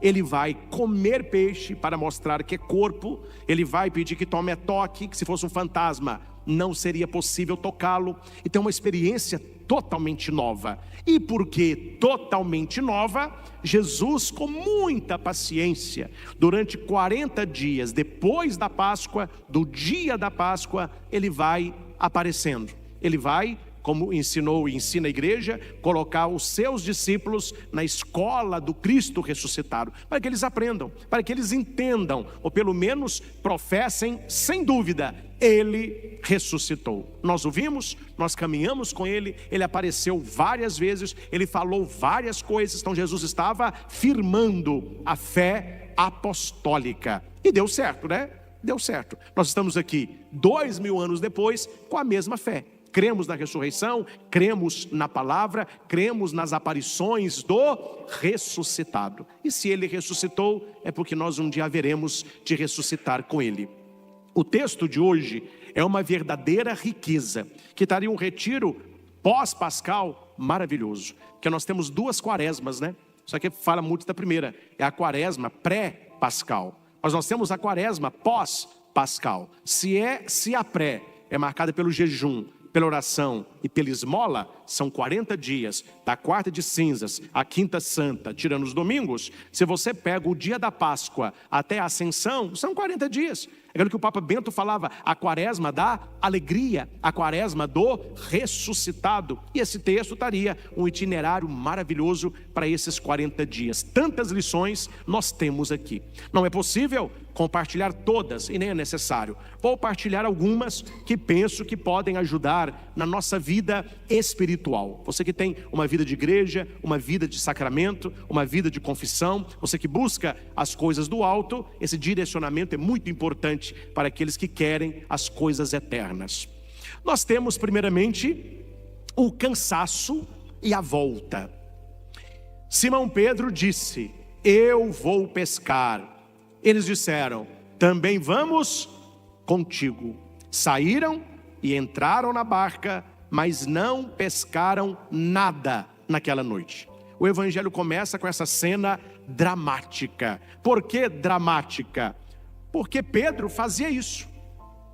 ele vai comer peixe para mostrar que é corpo, ele vai pedir que tome toque, que se fosse um fantasma não seria possível tocá-lo. Então é uma experiência totalmente nova. E porque totalmente nova, Jesus, com muita paciência, durante 40 dias depois da Páscoa, do dia da Páscoa, ele vai aparecendo. Ele vai, como ensinou e ensina a igreja, colocar os seus discípulos na escola do Cristo ressuscitado, para que eles aprendam, para que eles entendam, ou pelo menos professem sem dúvida: ele ressuscitou. Nós o vimos, nós caminhamos com ele, ele apareceu várias vezes, ele falou várias coisas. Então Jesus estava firmando a fé apostólica, e deu certo, né? Deu certo. Nós estamos aqui 2000 anos depois com a mesma fé. Cremos na ressurreição, cremos na palavra, cremos nas aparições do ressuscitado. E se ele ressuscitou, é porque nós um dia haveremos de ressuscitar com ele. O texto de hoje é uma verdadeira riqueza, que estaria um retiro pós-pascal maravilhoso. Porque nós temos 2 quaresmas, né? Só que fala muito da primeira, é a quaresma pré-pascal. Mas nós temos a quaresma pós-pascal. Se a pré é marcada pelo jejum, pela oração e pela esmola, são 40 dias, da quarta de cinzas à quinta santa, tirando os domingos. Se você pega o dia da Páscoa até a ascensão, são 40 dias. É aquilo que o Papa Bento falava, a quaresma da alegria, a quaresma do ressuscitado. E esse texto estaria um itinerário maravilhoso para esses 40 dias. Tantas lições nós temos aqui. Não é possível compartilhar todas, e nem é necessário. Vou partilhar algumas que penso que podem ajudar na nossa vida espiritual. Você que tem uma vida de igreja, uma vida de sacramento, uma vida de confissão, você que busca as coisas do alto, esse direcionamento é muito importante para aqueles que querem as coisas eternas. Nós temos primeiramente o cansaço e a volta. Simão Pedro disse: eu vou pescar. Eles disseram, também vamos contigo. Saíram e entraram na barca, mas não pescaram nada naquela noite. O evangelho começa com essa cena dramática. Por que dramática? Porque Pedro fazia isso.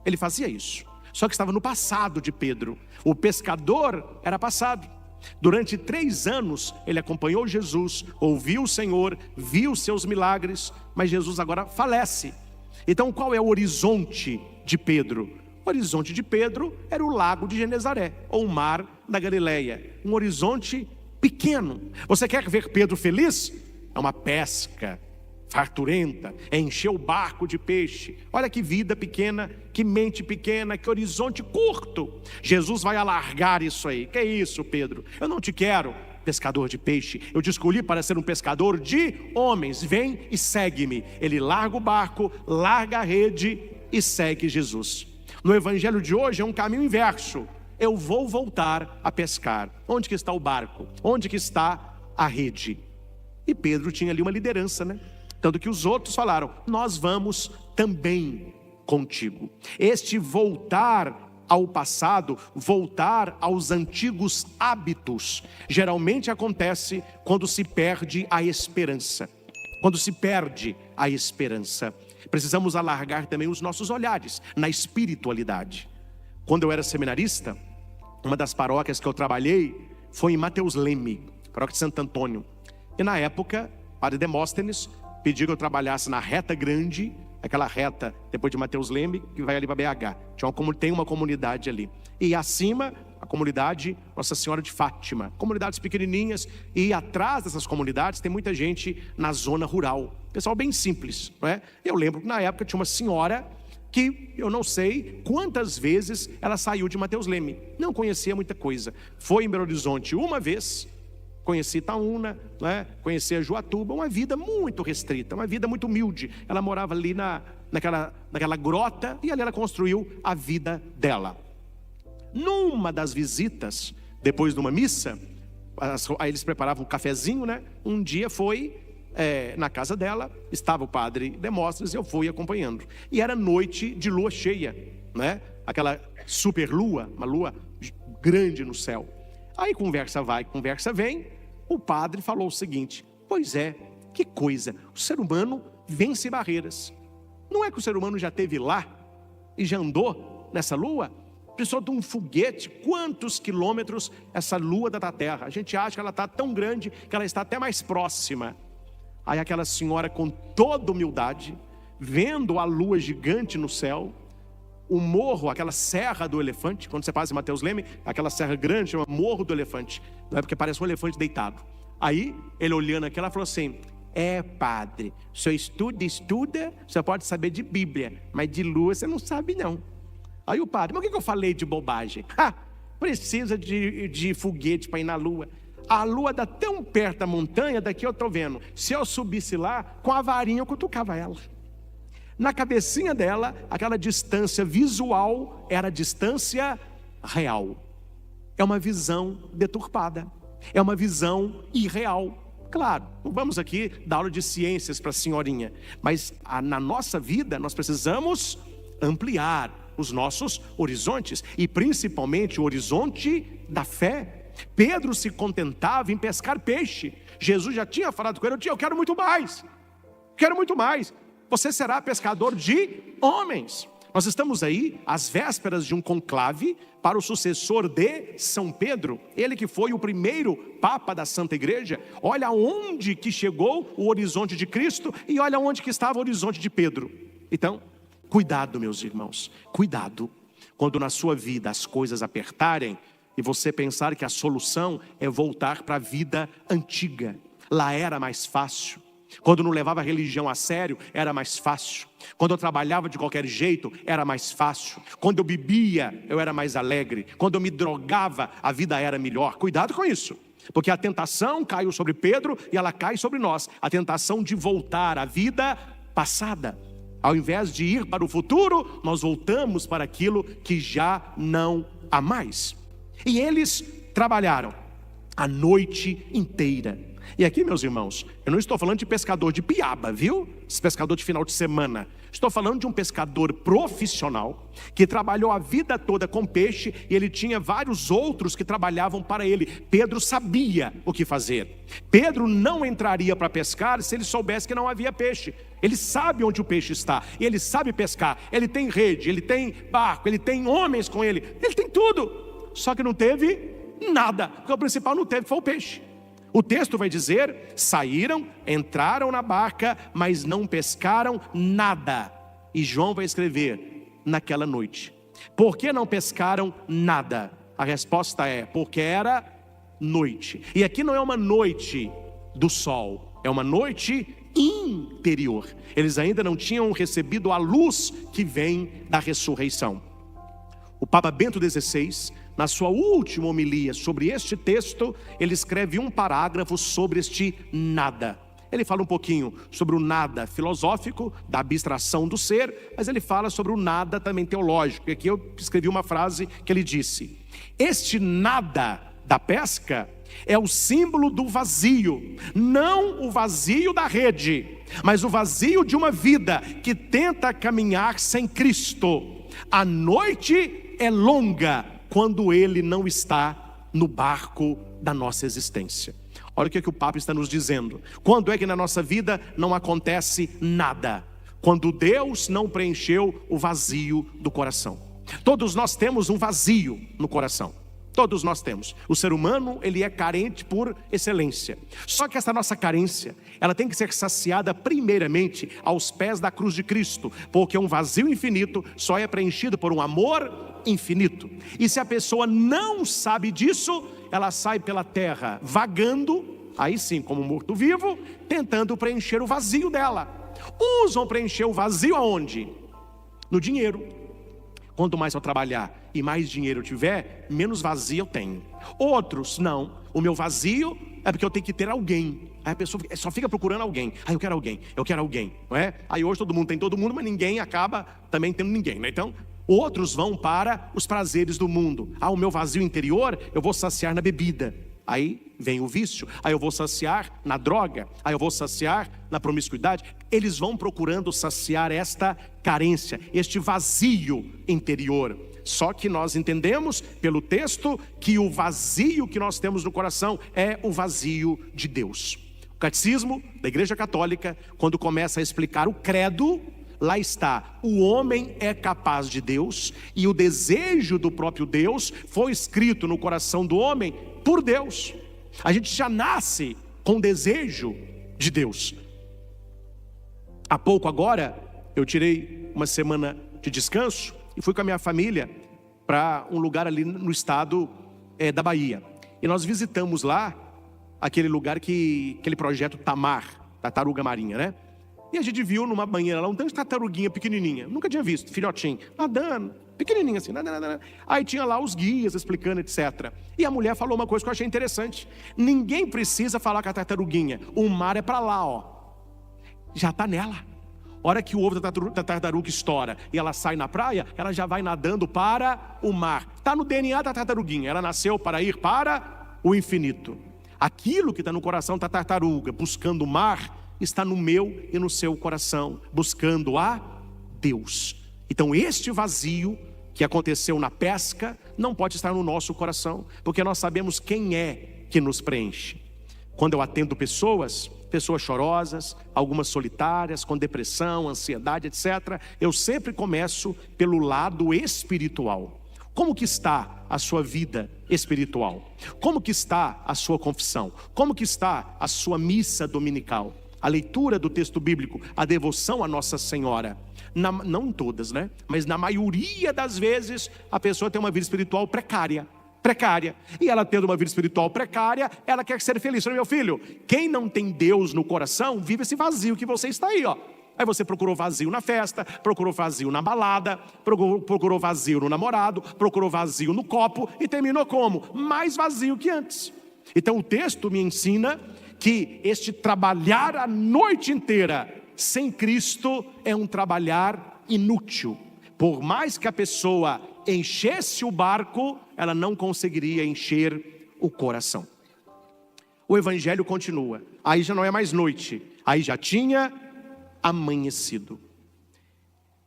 Ele fazia isso. Só que estava no passado de Pedro. O pescador era passado. Durante 3 anos ele acompanhou Jesus, ouviu o Senhor, viu seus milagres, mas Jesus agora falece. Então qual é o horizonte de Pedro? O horizonte de Pedro era o lago de Genezaré, ou o mar da Galileia. Um horizonte pequeno. Você quer ver Pedro feliz? É uma pesca farturenta, é encher o barco de peixe. Olha que vida pequena, que mente pequena, que horizonte curto. Jesus vai alargar isso aí. Que é isso, Pedro? Eu não te quero pescador de peixe, eu te escolhi para ser um pescador de homens. Vem e segue-me. Ele larga o barco, larga a rede e segue Jesus. No evangelho de hoje é um caminho inverso. Eu vou voltar a pescar. Onde que está o barco? Onde que está a rede? E Pedro tinha ali uma liderança, né? Tanto que os outros falaram, nós vamos também contigo. Este voltar ao passado, voltar aos antigos hábitos, geralmente acontece quando se perde a esperança. Quando se perde a esperança. Precisamos alargar também os nossos olhares na espiritualidade. Quando eu era seminarista, uma das paróquias que eu trabalhei foi em Mateus Leme, paróquia de Santo Antônio. E na época, Padre Demóstenes pediu que eu trabalhasse na reta grande, aquela reta depois de Mateus Leme, que vai ali para BH. Tem uma comunidade ali. E acima, a comunidade Nossa Senhora de Fátima. Comunidades pequenininhas. E atrás dessas comunidades tem muita gente na zona rural. Pessoal bem simples, não é? Eu lembro que na época tinha uma senhora que eu não sei quantas vezes ela saiu de Mateus Leme. Não conhecia muita coisa. Foi em Belo Horizonte uma vez, conheci Itaúna, né? Conheci a Juatuba, uma vida muito restrita, uma vida muito humilde. Ela morava ali naquela grota e ali ela construiu a vida dela. Numa das visitas, depois de uma missa, aí eles preparavam um cafezinho, né? Um dia foi na casa dela, estava o padre Demóstenes, eu fui acompanhando. E era noite de lua cheia, né? Aquela super lua, uma lua grande no céu. Aí conversa vai, conversa vem, o padre falou o seguinte, pois é, que coisa, o ser humano vence barreiras. Não é que o ser humano já esteve lá e já andou nessa lua? Precisou de um foguete, quantos quilômetros essa lua da Terra? A gente acha que ela está tão grande que ela está até mais próxima. Aí aquela senhora com toda humildade, vendo a lua gigante no céu, o morro, aquela serra do elefante, quando você passa em Mateus Leme, aquela serra grande chama Morro do Elefante, não é porque parece um elefante deitado. Aí ele olhando aquilo, ela falou assim, padre, o senhor estuda, o senhor pode saber de Bíblia, mas de lua você não sabe não. Aí o padre, mas o que eu falei de bobagem? Precisa de foguete para ir na lua. A lua dá tão perto da montanha, daqui eu estou vendo. Se eu subisse lá, com a varinha eu cutucava ela. Na cabecinha dela, aquela distância visual era a distância real. É uma visão deturpada. É uma visão irreal. Claro, não vamos aqui dar aula de ciências para a senhorinha. Mas na nossa vida, nós precisamos ampliar os nossos horizontes. E principalmente o horizonte da fé. Pedro se contentava em pescar peixe. Jesus já tinha falado com ele, eu quero muito mais. Quero muito mais. Você será pescador de homens. Nós estamos aí às vésperas de um conclave para o sucessor de São Pedro. Ele que foi o primeiro Papa da Santa Igreja. Olha onde que chegou o horizonte de Cristo e olha onde que estava o horizonte de Pedro. Então, cuidado, meus irmãos. Cuidado. Quando na sua vida as coisas apertarem e você pensar que a solução é voltar para a vida antiga. Lá era mais fácil. Quando não levava a religião a sério, era mais fácil. Quando eu trabalhava de qualquer jeito, era mais fácil. Quando eu bebia, eu era mais alegre. Quando eu me drogava, a vida era melhor. Cuidado com isso, porque a tentação caiu sobre Pedro e ela cai sobre nós. A tentação de voltar à vida passada. Ao invés de ir para o futuro, nós voltamos para aquilo que já não há mais. E eles trabalharam a noite inteira. E aqui, meus irmãos, eu não estou falando de pescador de piaba, viu? Esse pescador de final de semana. Estou falando de um pescador profissional que trabalhou a vida toda com peixe, e ele tinha vários outros que trabalhavam para ele. Pedro sabia o que fazer. Pedro não entraria para pescar se ele soubesse que não havia peixe. Ele sabe onde o peixe está, ele sabe pescar, ele tem rede, ele tem barco, ele tem homens com ele, ele tem tudo. Só que não teve nada, porque o principal não teve foi o peixe. O texto vai dizer: saíram, entraram na barca, mas não pescaram nada. E João vai escrever: naquela noite. Por que não pescaram nada? A resposta é: porque era noite. E aqui não é uma noite do sol, é uma noite interior. Eles ainda não tinham recebido a luz que vem da ressurreição. O Papa Bento XVI, na sua última homilia sobre este texto, ele escreve um parágrafo sobre este nada. Ele fala um pouquinho sobre o nada filosófico, da abstração do ser, mas ele fala sobre o nada também teológico. E aqui eu escrevi uma frase que ele disse: este nada da pesca é o símbolo do vazio, não o vazio da rede, mas o vazio de uma vida que tenta caminhar sem Cristo. A noite é longa quando Ele não está no barco da nossa existência. Olha o que o Papa está nos dizendo. Quando é que na nossa vida não acontece nada? Quando Deus não preencheu o vazio do coração. Todos nós temos um vazio no coração. Todos nós temos. O ser humano, ele é carente por excelência. Só que essa nossa carência, ela tem que ser saciada primeiramente aos pés da cruz de Cristo, porque um vazio infinito só é preenchido por um amor infinito. E se a pessoa não sabe disso, ela sai pela terra vagando, aí sim como morto-vivo, tentando preencher o vazio dela. Usam preencher o vazio aonde? No dinheiro. Quanto mais eu trabalhar e mais dinheiro eu tiver, menos vazio eu tenho. Outros, não, o meu vazio é porque eu tenho que ter alguém. Aí a pessoa só fica procurando alguém. Eu quero alguém, não é? Aí hoje todo mundo tem todo mundo, mas ninguém acaba também tendo ninguém, né? Então, outros vão para os prazeres do mundo. O meu vazio interior eu vou saciar na bebida. Aí vem o vício, aí eu vou saciar na droga, aí eu vou saciar na promiscuidade. Eles vão procurando saciar esta carência, este vazio interior. Só que nós entendemos pelo texto que o vazio que nós temos no coração é o vazio de Deus. O catecismo da Igreja Católica, quando começa a explicar o credo, lá está: o homem é capaz de Deus, e o desejo do próprio Deus foi escrito no coração do homem por Deus. A gente já nasce com desejo de Deus. Há pouco agora, eu tirei uma semana de descanso e fui com a minha família para um lugar ali no estado da Bahia. E nós visitamos lá aquele lugar aquele projeto Tamar, tartaruga marinha, né? E a gente viu numa banheira lá um tanto de tartaruguinha pequenininha, nunca tinha visto, filhotinho, nadando, pequenininha assim, nadando. Aí tinha lá os guias explicando, etc. E a mulher falou uma coisa que eu achei interessante: ninguém precisa falar com a tartaruguinha, o mar é para lá, ó. Já está nela. A hora que o ovo da tartaruga estoura e ela sai na praia, ela já vai nadando para o mar. Está no DNA da tartaruguinha, ela nasceu para ir para o infinito. Aquilo que está no coração da tartaruga, buscando o mar, está no meu e no seu coração, buscando a Deus. Então este vazio que aconteceu na pesca não pode estar no nosso coração, porque nós sabemos quem é que nos preenche. Quando eu atendo pessoas chorosas, algumas solitárias, com depressão, ansiedade, etc., eu sempre começo pelo lado espiritual. Como que está a sua vida espiritual? Como que está a sua confissão? Como que está a sua missa dominical? A leitura do texto bíblico, a devoção a Nossa Senhora. Não em todas, né? Mas na maioria das vezes a pessoa tem uma vida espiritual precária. E ela tendo uma vida espiritual precária, ela quer ser feliz. Meu filho, quem não tem Deus no coração, vive esse vazio que você está aí, ó. Aí você procurou vazio na festa, procurou vazio na balada, procurou vazio no namorado, procurou vazio no copo e terminou como? Mais vazio que antes. Então o texto me ensina que este trabalhar a noite inteira sem Cristo é um trabalhar inútil. Por mais que a pessoa enchesse o barco, ela não conseguiria encher o coração. O evangelho continua. Aí já não é mais noite, aí já tinha amanhecido.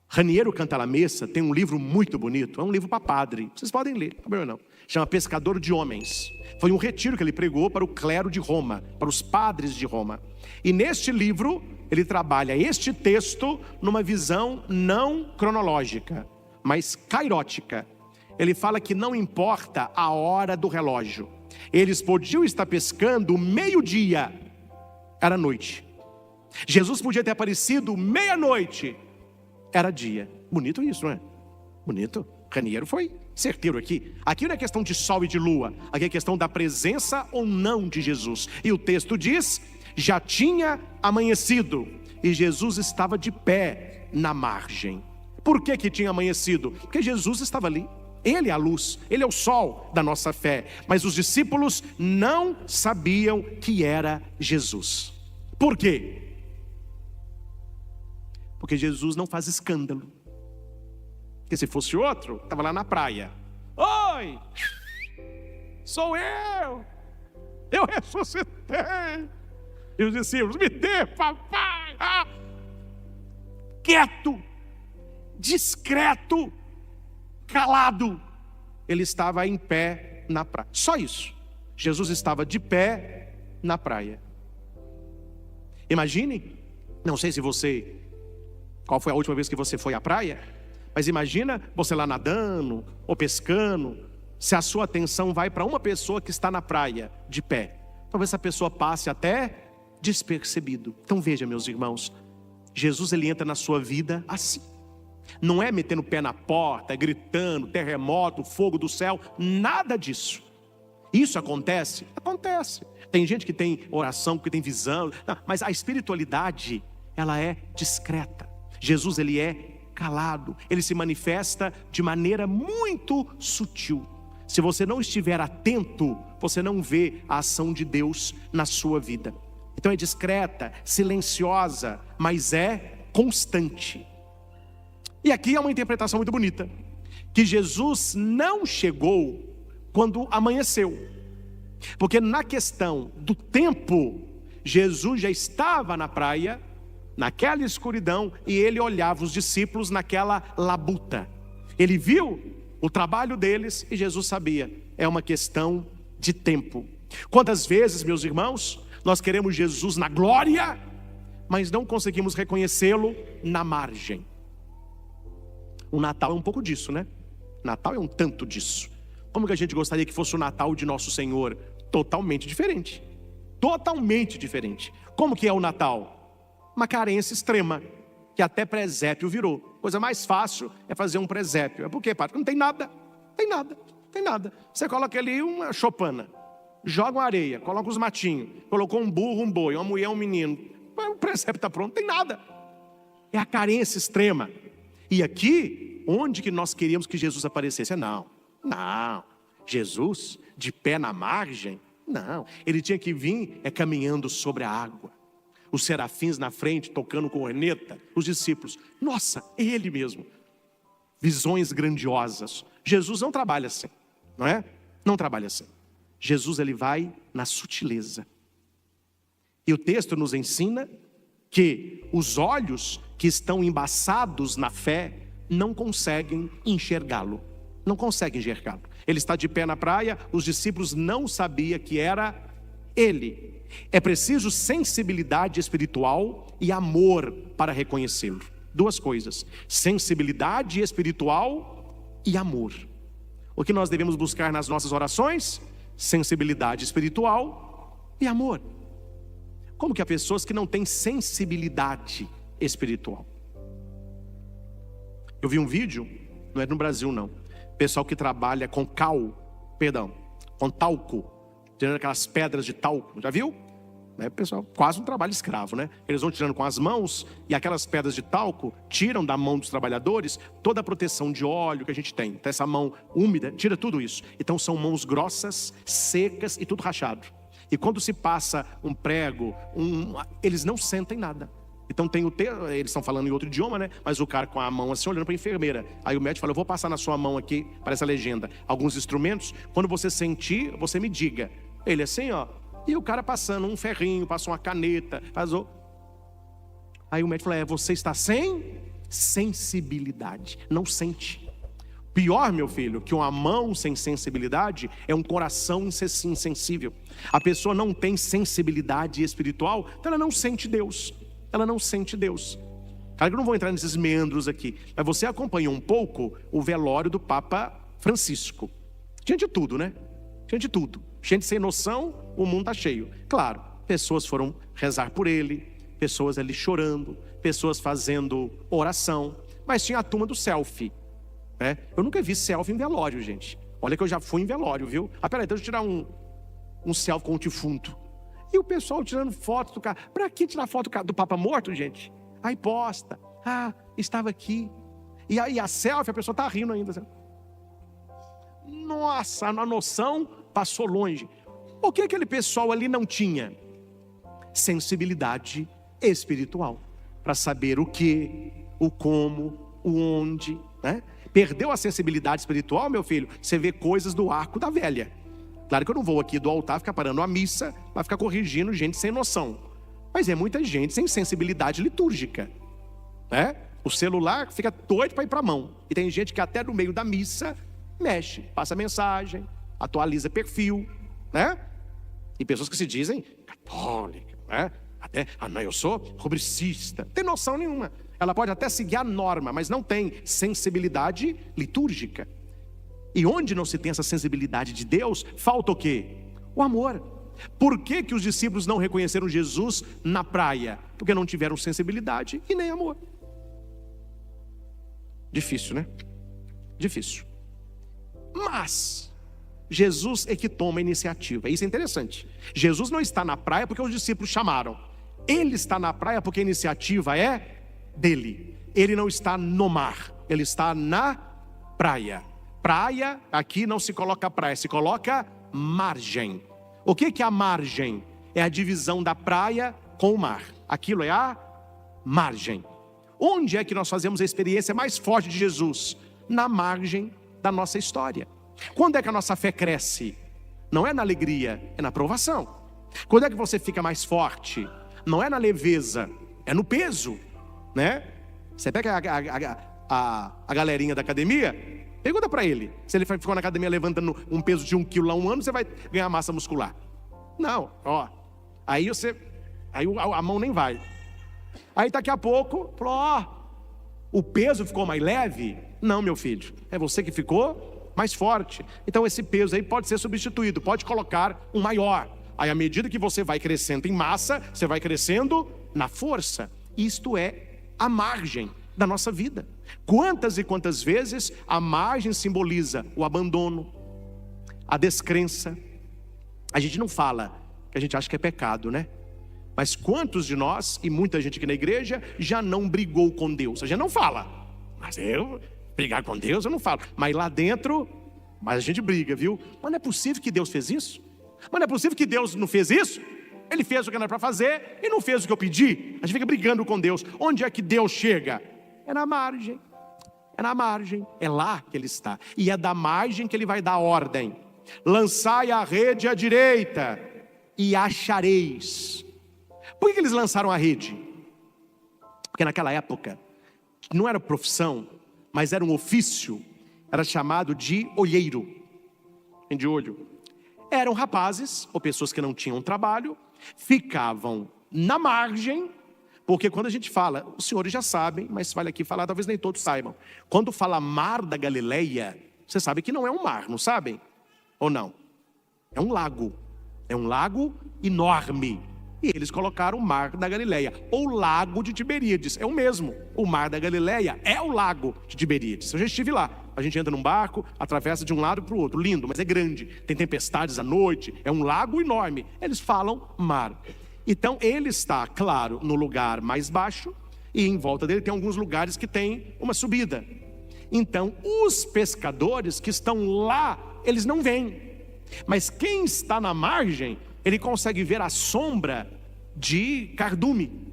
Raniero Cantalamessa tem um livro muito bonito, é um livro para padre, vocês podem ler, não é problema não. Chama Pescador de Homens. Foi um retiro que ele pregou para o clero de Roma, para os padres de Roma. E neste livro, ele trabalha este texto numa visão não cronológica, mas kairótica. Ele fala que não importa a hora do relógio. Eles podiam estar pescando meio-dia, era noite. Jesus podia ter aparecido meia-noite, era dia. Bonito isso, não é? Bonito. Raniero foi certeiro aqui. Aqui não é questão de sol e de lua, aqui é questão da presença ou não de Jesus. E o texto diz: já tinha amanhecido e Jesus estava de pé na margem. Por que que tinha amanhecido? Porque Jesus estava ali. Ele é a luz, Ele é o sol da nossa fé. Mas os discípulos não sabiam que era Jesus. Por quê? Porque Jesus não faz escândalo. Porque se fosse outro, estava lá na praia. Oi, sou eu ressuscitei. E os discípulos, me dê, papai. Quieto, discreto, calado. Ele estava em pé na praia. Só isso. Jesus estava de pé na praia. Imagine, não sei se você, qual foi a última vez que você foi à praia, mas imagina você lá nadando ou pescando, se a sua atenção vai para uma pessoa que está na praia, de pé. Talvez essa pessoa passe até despercebido. Então veja, meus irmãos, Jesus ele entra na sua vida assim. Não é metendo o pé na porta, gritando, terremoto, fogo do céu, nada disso. Isso acontece? Acontece. Tem gente que tem oração, que tem visão, mas a espiritualidade, ela é discreta. Jesus, ele é calado, ele se manifesta de maneira muito sutil. Se você não estiver atento, você não vê a ação de Deus na sua vida. Então é discreta, silenciosa, mas é constante. E aqui é uma interpretação muito bonita, que Jesus não chegou quando amanheceu, porque na questão do tempo, Jesus já estava na praia, naquela escuridão, e ele olhava os discípulos naquela labuta. Ele viu o trabalho deles e Jesus sabia, é uma questão de tempo. Quantas vezes, meus irmãos, nós queremos Jesus na glória, mas não conseguimos reconhecê-lo na margem. O Natal é um pouco disso, né? Natal é um tanto disso. Como que a gente gostaria que fosse o Natal de nosso Senhor? Totalmente diferente. Totalmente diferente. Como que é o Natal? Uma carência extrema, que até presépio virou. Coisa mais fácil é fazer um presépio. É porque, padre, não tem nada. Tem nada, tem nada. Você coloca ali uma chopana, joga uma areia, coloca os matinhos, colocou um burro, um boi, uma mulher, um menino. O presépio está pronto, não tem nada. É a carência extrema. E aqui, onde que nós queríamos que Jesus aparecesse? Não, Jesus de pé na margem, não. Ele tinha que vir caminhando sobre a água. Os serafins na frente, tocando corneta, os discípulos, nossa, é ele mesmo. Visões grandiosas. Jesus não trabalha assim, não é? Não trabalha assim. Jesus, ele vai na sutileza. E o texto nos ensina que os olhos que estão embaçados na fé não conseguem enxergá-lo. Não conseguem enxergá-lo. Ele está de pé na praia, os discípulos não sabiam que era ele. É preciso sensibilidade espiritual e amor para reconhecê-lo. Duas coisas: sensibilidade espiritual e amor. O que nós devemos buscar nas nossas orações? Sensibilidade espiritual e amor. Como que há pessoas que não têm sensibilidade espiritual? Eu vi um vídeo, não é no Brasil não, pessoal que trabalha com com talco, tirando aquelas pedras de talco, já viu? Pessoal, quase um trabalho escravo, né? Eles vão tirando com as mãos e aquelas pedras de talco tiram da mão dos trabalhadores toda a proteção de óleo que a gente tem. Então essa mão úmida tira tudo isso. Então são mãos grossas, secas e tudo rachado. E quando se passa um prego, eles não sentem nada. Então eles estão falando em outro idioma, né? Mas o cara com a mão assim olhando para a enfermeira. Aí o médico fala: eu vou passar na sua mão aqui, para essa legenda, alguns instrumentos. Quando você sentir, você me diga. Ele assim, ó, E o cara passando um ferrinho, passou uma caneta, passou. Aí o médico falou, você está sem sensibilidade, não sente. Pior, meu filho, que uma mão sem sensibilidade é um coração insensível. A pessoa não tem sensibilidade espiritual, então ela não sente Deus. Ela não sente Deus. Claro que eu não vou entrar nesses meandros aqui, mas você acompanhou um pouco o velório do Papa Francisco. Tinha de tudo, né? Tinha de tudo. Gente sem noção, o mundo está cheio. Claro, pessoas foram rezar por ele, pessoas ali chorando, pessoas fazendo oração, mas tinha a turma do selfie. Eu nunca vi selfie em velório, gente. Olha que eu já fui em velório, viu? Peraí, deixa eu tirar um selfie com o defunto. E o pessoal tirando foto do cara. Pra que tirar foto do Papa morto, gente? Aí posta. Estava aqui. E aí a selfie, a pessoa tá rindo ainda. Nossa, a noção passou longe. O que aquele pessoal ali não tinha? Sensibilidade espiritual. Para saber o que, o como, o onde, né? Perdeu a sensibilidade espiritual, meu filho, você vê coisas do arco da velha. Claro que eu não vou aqui do altar ficar parando a missa, vai ficar corrigindo gente sem noção. Mas é muita gente sem sensibilidade litúrgica, né? O celular fica doido para ir para a mão. E tem gente que até no meio da missa mexe, passa mensagem, atualiza perfil, né? E pessoas que se dizem católica, né? Até, não, eu sou rubricista. Não tem noção nenhuma. Ela pode até seguir a norma, mas não tem sensibilidade litúrgica. E onde não se tem essa sensibilidade de Deus, falta o quê? O amor. Por que que os discípulos não reconheceram Jesus na praia? Porque não tiveram sensibilidade e nem amor. Difícil, né? Difícil. Mas Jesus é que toma a iniciativa. Isso é interessante. Jesus não está na praia porque os discípulos chamaram. Ele está na praia porque a iniciativa é dele. Ele não está no mar, ele está na praia. Praia, aqui não se coloca praia, se coloca margem. O que é a margem? É a divisão da praia com o mar. Aquilo é a margem. Onde é que nós fazemos a experiência mais forte de Jesus? Na margem da nossa história. Quando é que a nossa fé cresce? Não é na alegria, é na provação. Quando é que você fica mais forte? Não é na leveza, é no peso, né? Você pega a galerinha da academia, pergunta para ele. Se ele ficou na academia levantando um peso de 1 quilo lá um ano, você vai ganhar massa muscular. Não, ó. Aí a mão nem vai. Aí daqui a pouco, o peso ficou mais leve? Não, meu filho, é você que ficou mais forte. Então esse peso aí pode ser substituído, pode colocar um maior. Aí à medida que você vai crescendo em massa, você vai crescendo na força. Isto é a margem da nossa vida. Quantas e quantas vezes a margem simboliza o abandono, a descrença. A gente não fala, que a gente acha que é pecado, né? Mas quantos de nós, e muita gente aqui na igreja, já não brigou com Deus? A gente não fala, mas eu brigar com Deus eu não falo. Mas lá dentro, mas a gente briga, viu? Mas não é possível que Deus fez isso? Mas não é possível que Deus não fez isso? Ele fez o que não era para fazer e não fez o que eu pedi. A gente fica brigando com Deus. Onde é que Deus chega? É na margem. É na margem. É lá que Ele está. E é da margem que Ele vai dar ordem. Lançai a rede à direita e achareis. Por que eles lançaram a rede? Porque naquela época não era profissão, mas era um ofício. Era chamado de olheiro. De olho. Eram rapazes ou pessoas que não tinham trabalho, ficavam na margem, porque quando a gente fala, os senhores já sabem, mas vale aqui falar, talvez nem todos saibam. Quando fala mar da Galileia, você sabe que não é um mar, não sabem? Ou não? É um lago enorme. E eles colocaram o mar da Galileia, ou lago de Tiberíades, é o mesmo. O mar da Galileia é o lago de Tiberíades. Eu já estive lá. A gente entra num barco, atravessa de um lado para o outro, lindo, mas é grande. Tem tempestades à noite, é um lago enorme. Eles falam mar. Então ele está, claro, no lugar mais baixo, e em volta dele tem alguns lugares que tem uma subida. Então os pescadores que estão lá, eles não veem. Mas quem está na margem, ele consegue ver a sombra de cardume.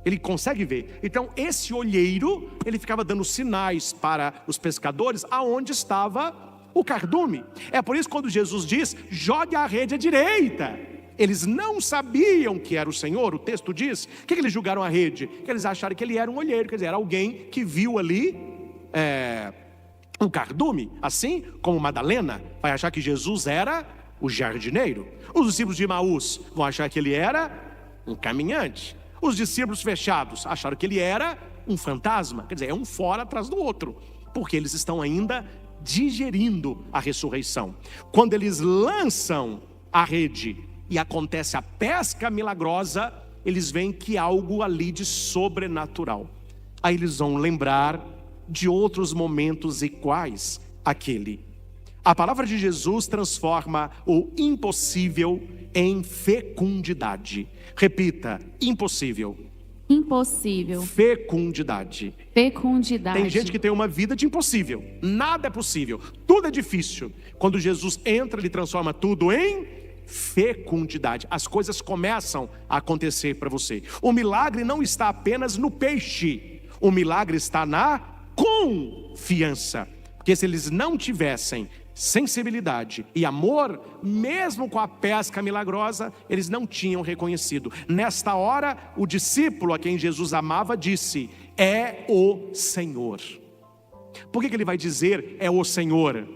Ele consegue ver. Então esse olheiro, ele ficava dando sinais para os pescadores aonde estava o cardume. É por isso que quando Jesus diz, jogue a rede à direita, eles não sabiam que era o Senhor, o texto diz, o que eles julgaram a rede? Que eles acharam que ele era um olheiro, quer dizer, era alguém que viu ali um cardume, assim como Madalena vai achar que Jesus era o jardineiro. Os discípulos de Emaús vão achar que ele era um caminhante. Os discípulos fechados acharam que ele era um fantasma, quer dizer, é um fora atrás do outro, porque eles estão ainda digerindo a ressurreição. Quando eles lançam a rede e acontece a pesca milagrosa, eles veem que há algo ali de sobrenatural. Aí eles vão lembrar de outros momentos iguais àquele. A palavra de Jesus transforma o impossível em fecundidade. Repita: impossível. Impossível. Fecundidade. Fecundidade. Tem gente que tem uma vida de impossível. Nada é possível. Tudo é difícil. Quando Jesus entra, ele transforma tudo em fecundidade. As coisas começam a acontecer para você. O milagre não está apenas no peixe. O milagre está na confiança. Porque se eles não tivessem sensibilidade e amor, mesmo com a pesca milagrosa, eles não tinham reconhecido. Nesta hora, o discípulo a quem Jesus amava disse: é o Senhor. Por que ele vai dizer é o Senhor?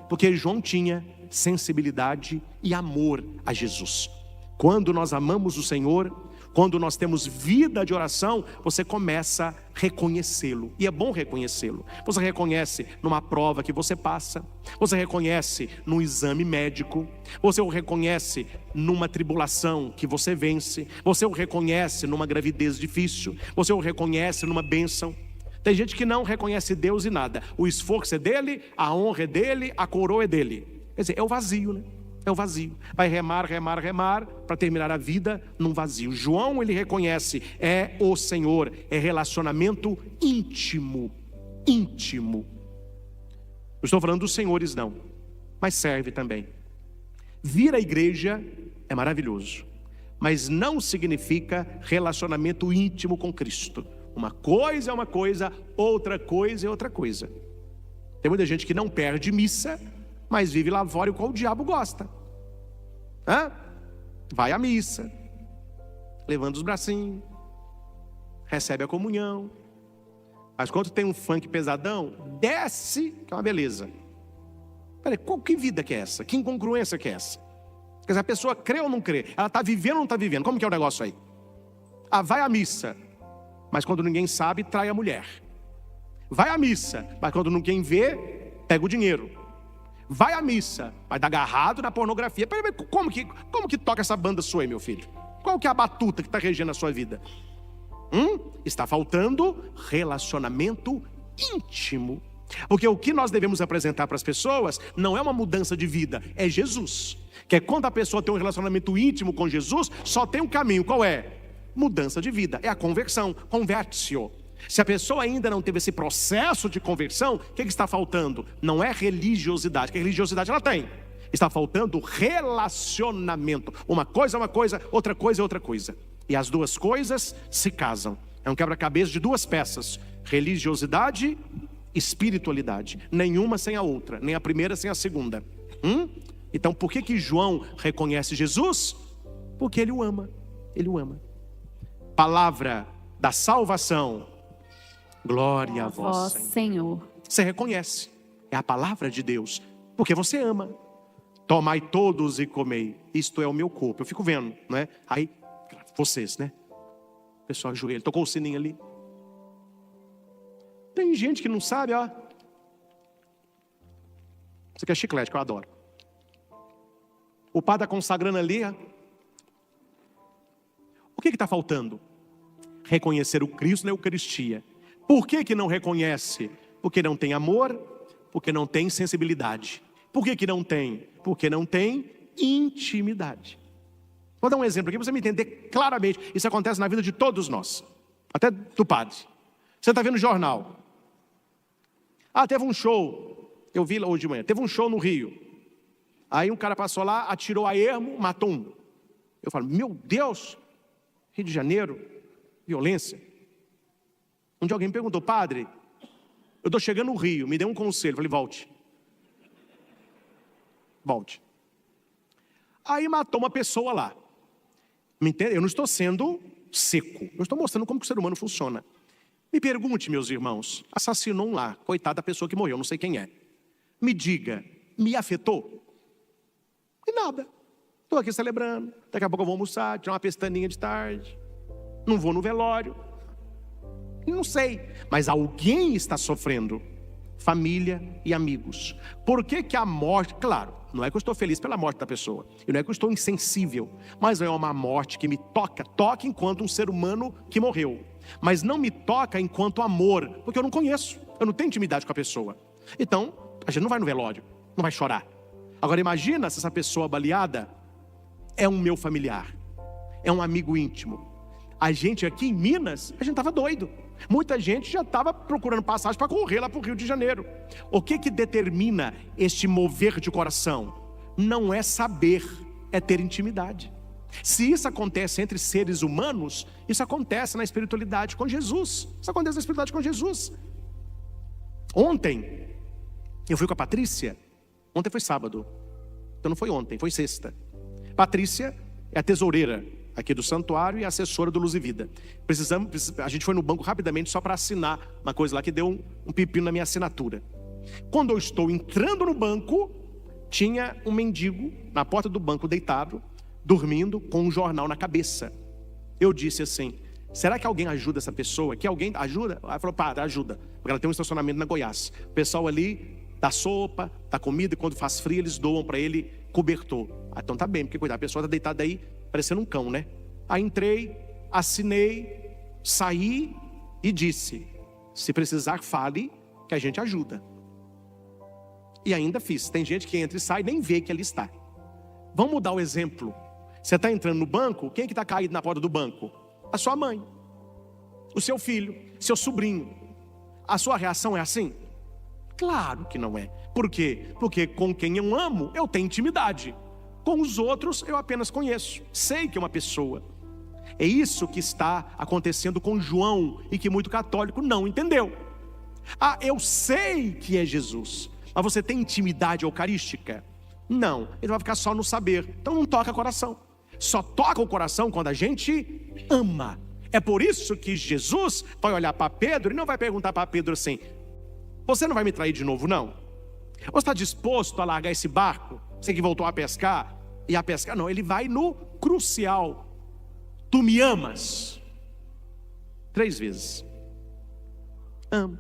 Porque João tinha sensibilidade e amor a Jesus. Quando nós amamos o Senhor, quando nós temos vida de oração, você começa a reconhecê-lo. E é bom reconhecê-lo. Você reconhece numa prova que você passa. Você reconhece num exame médico. Você o reconhece numa tribulação que você vence. Você o reconhece numa gravidez difícil. Você o reconhece numa bênção. Tem gente que não reconhece Deus em nada. O esforço é dele, a honra é dele, a coroa é dele. Quer dizer, é o vazio, né? É o vazio. Vai remar para terminar a vida num vazio. João, ele reconhece, é o Senhor, é relacionamento íntimo. Íntimo. Não estou falando dos senhores não, mas serve também. Vir à igreja é maravilhoso, mas não significa relacionamento íntimo com Cristo. Uma coisa é uma coisa, outra coisa é outra coisa. Tem muita gente que não perde missa, mas vive lá fora, qual o diabo gosta. Vai à missa, levanta os bracinhos, recebe a comunhão. Mas quando tem um funk pesadão, desce, que é uma beleza. Peraí, que vida que é essa? Que incongruência que é essa? Quer dizer, a pessoa crê ou não crê? Ela está vivendo ou não está vivendo? Como que é o negócio aí? Vai à missa, mas quando ninguém sabe, trai a mulher. Vai à missa, mas quando ninguém vê, pega o dinheiro. Vai à missa, mas está agarrado na pornografia. Peraí, como que toca essa banda sua aí, meu filho? Qual que é a batuta que está regendo a sua vida? Está faltando relacionamento íntimo. Porque o que nós devemos apresentar para as pessoas não é uma mudança de vida, é Jesus. Que é quando a pessoa tem um relacionamento íntimo com Jesus, só tem um caminho, qual é? Mudança de vida, é a conversão, converte-se. Se a pessoa ainda não teve esse processo de conversão, o que está faltando? Não é religiosidade, que a religiosidade ela tem. Está faltando relacionamento. Uma coisa é uma coisa, outra coisa é outra coisa. E as duas coisas se casam. É um quebra-cabeça de duas peças: religiosidade, espiritualidade. Nenhuma sem a outra, nem a primeira sem a segunda. Então por que João reconhece Jesus? Porque ele o ama. Ele o ama. Palavra da salvação. Glória a vós, Senhor. Você reconhece, é a palavra de Deus, porque você ama. Tomai todos e comei, isto é o meu corpo. Eu fico vendo, né? Aí, vocês, né? O pessoal ajoelha, tocou o sininho ali. Tem gente que não sabe, ó. Isso aqui é chiclete, que eu adoro. O padre está consagrando ali, ó. O que está faltando? Reconhecer o Cristo na Eucaristia. Por que não reconhece? Porque não tem amor, porque não tem sensibilidade. Por que não tem? Porque não tem intimidade. Vou dar um exemplo aqui para você me entender claramente. Isso acontece na vida de todos nós, até do padre. Você está vendo o jornal. Teve um show, eu vi lá hoje de manhã, teve um show no Rio. Aí um cara passou lá, atirou a ermo, matou um. Eu falo, meu Deus, Rio de Janeiro, violência. Um dia alguém me perguntou, padre, eu estou chegando no Rio, me dê um conselho. Eu falei, volte. Volte. Aí matou uma pessoa lá. Me entende? Eu não estou sendo seco. Eu estou mostrando como que o ser humano funciona. Me pergunte, meus irmãos, assassinou um lá, coitada da pessoa que morreu, não sei quem é. Me diga, me afetou? E nada. Estou aqui celebrando, daqui a pouco eu vou almoçar, tirar uma pestaninha de tarde. Não vou no velório. Não sei, mas alguém está sofrendo. Família e amigos. Por que que a morte, claro, não é que eu estou feliz pela morte da pessoa, e não é que eu estou insensível, mas é uma morte que me toca enquanto um ser humano que morreu, mas não me toca enquanto amor, porque eu não conheço, eu não tenho intimidade com a pessoa. Então, a gente não vai no velório, não vai chorar. Agora imagina se essa pessoa baleada é um meu familiar, é um amigo íntimo. A gente aqui em Minas, a gente estava doido. Muita gente já estava procurando passagem para correr lá para o Rio de Janeiro. O que que determina este mover de coração? Não é saber, é ter intimidade. Se isso acontece entre seres humanos, isso acontece na espiritualidade com Jesus. Isso acontece na espiritualidade com Jesus. Ontem, eu fui com a Patrícia. Ontem foi sábado. Então não foi ontem, foi sexta. Patrícia é a tesoureira aqui do santuário e a assessora do Luz e Vida. A gente foi no banco rapidamente só para assinar uma coisa lá que deu um pepino na minha assinatura. Quando eu estou entrando no banco, tinha um mendigo na porta do banco deitado, dormindo com um jornal na cabeça. Eu disse assim, será que alguém ajuda essa pessoa? Que alguém ajuda? Ela falou, padre, ajuda. Porque ela tem um estacionamento na Goiás. O pessoal ali dá sopa, dá comida, e quando faz frio eles doam para ele cobertor. Então tá bem, porque cuidado, a pessoa está deitada aí parecendo um cão, né? Aí entrei, assinei, saí e disse, se precisar fale que a gente ajuda. E ainda fiz. Tem gente que entra e sai e nem vê que ali está. Vamos mudar o exemplo. Você está entrando no banco, quem é que está caído na porta do banco? A sua mãe, o seu filho, seu sobrinho. A sua reação é assim? Claro que não é. Por quê? Porque com quem eu amo, eu tenho intimidade. Com os outros, eu apenas conheço. Sei que é uma pessoa. É isso que está acontecendo com João e que muito católico não entendeu. Ah, eu sei que é Jesus. Mas você tem intimidade eucarística? Não. Ele vai ficar só no saber. Então não toca coração. Só toca o coração quando a gente ama. É por isso que Jesus vai olhar para Pedro e não vai perguntar para Pedro assim, você não vai me trair de novo, não? Você está disposto a largar esse barco? Você que voltou a pescar e a pescar? Não, ele vai no crucial. Tu me amas? 3 vezes. Amo.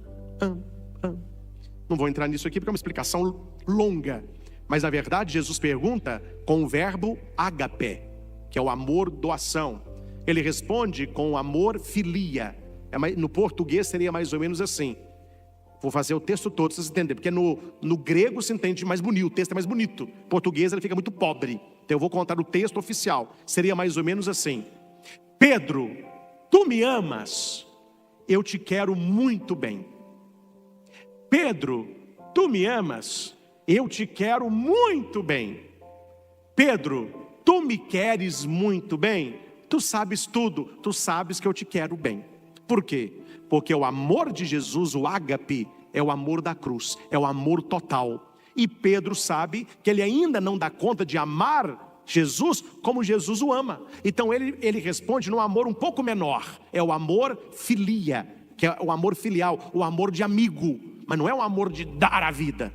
Não vou entrar nisso aqui porque é uma explicação longa. Mas na verdade Jesus pergunta com o verbo ágape, que é o amor doação. Ele responde com o amor filia. No português seria mais ou menos assim. Vou fazer o texto todo, vocês entenderem. Porque no grego se entende mais bonito, o texto é mais bonito. Em português ele fica muito pobre. Então eu vou contar o texto oficial. Seria mais ou menos assim. Pedro, tu me amas? Eu te quero muito bem. Pedro, tu me amas? Eu te quero muito bem. Pedro, tu me queres muito bem? Tu sabes tudo, tu sabes que eu te quero bem. Por quê? Porque o amor de Jesus, o ágape, é o amor da cruz, é o amor total. E Pedro sabe que ele ainda não dá conta de amar Jesus como Jesus o ama. Então ele responde num amor um pouco menor. É o amor filia, que é o amor filial, o amor de amigo. Mas não é um amor de dar a vida.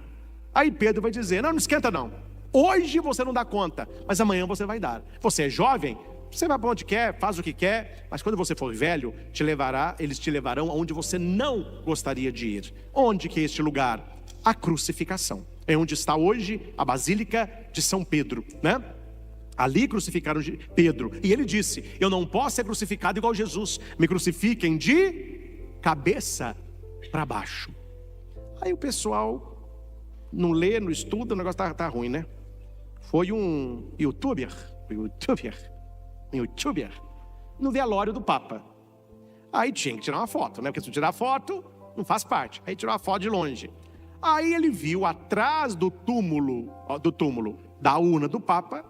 Aí Pedro vai dizer, não esquenta não. Hoje você não dá conta, mas amanhã você vai dar. Você é jovem? Você vai para onde quer, faz o que quer, mas quando você for velho, eles te levarão aonde você não gostaria de ir. Onde que é este lugar? A crucificação. É onde está hoje a Basílica de São Pedro, né? Ali crucificaram Pedro. E ele disse, eu não posso ser crucificado igual Jesus. Me crucifiquem de cabeça para baixo. Aí o pessoal não lê, não estuda, o negócio tá ruim, né? Foi um youtuber no velório do Papa. Aí tinha que tirar uma foto, né? Porque se não tirar foto, não faz parte. Aí tirou uma foto de longe. Aí ele viu atrás do túmulo da urna do Papa,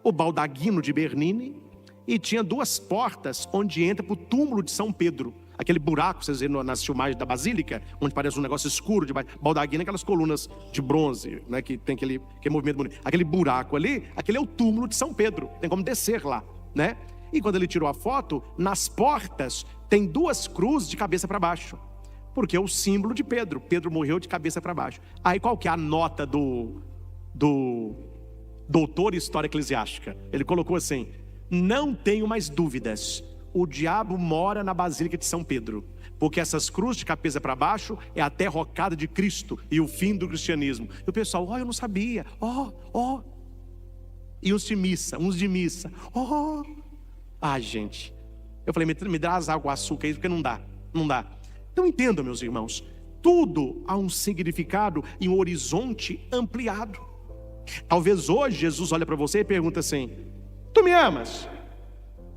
o baldaquino de Bernini, e tinha 2 portas onde entra para o túmulo de São Pedro. Aquele buraco, vocês viram nas filmagens da Basílica, onde parece um negócio escuro de baldaquino, aquelas colunas de bronze, né? Que tem aquele movimento bonito. Aquele buraco ali, aquele é o túmulo de São Pedro. Tem como descer lá, né? E quando ele tirou a foto, nas portas tem 2 cruzes de cabeça para baixo, porque é o símbolo de Pedro. Pedro morreu de cabeça para baixo. Aí qual que é a nota do doutor em História Eclesiástica? Ele colocou assim: não tenho mais dúvidas, o diabo mora na Basílica de São Pedro, porque essas cruzes de cabeça para baixo é a derrocada de Cristo e o fim do cristianismo. E o pessoal, eu não sabia, e uns de missa, gente. Eu falei, me dá as águas com açúcar aí, porque não dá. Então entendam, meus irmãos, tudo há um significado e um horizonte ampliado. Talvez hoje Jesus olha para você e pergunta assim: tu me amas?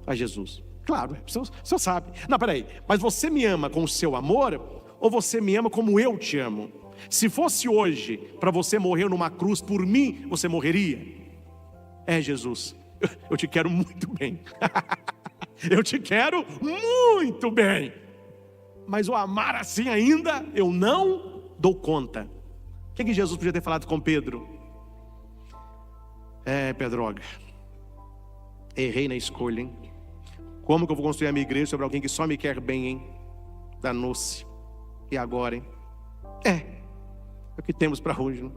A Jesus, claro, o senhor sabe. Não, peraí, mas você me ama com o seu amor, ou você me ama como eu te amo? Se fosse hoje para você morrer numa cruz por mim, você morreria? Jesus, eu te quero muito bem. Eu te quero muito bem, mas o amar assim ainda eu não dou conta. O que Jesus podia ter falado com Pedro? Pedroga, errei na escolha, hein? Como que eu vou construir a minha igreja sobre alguém que só me quer bem, hein? Danou-se. E agora, hein? É o que temos para hoje, não?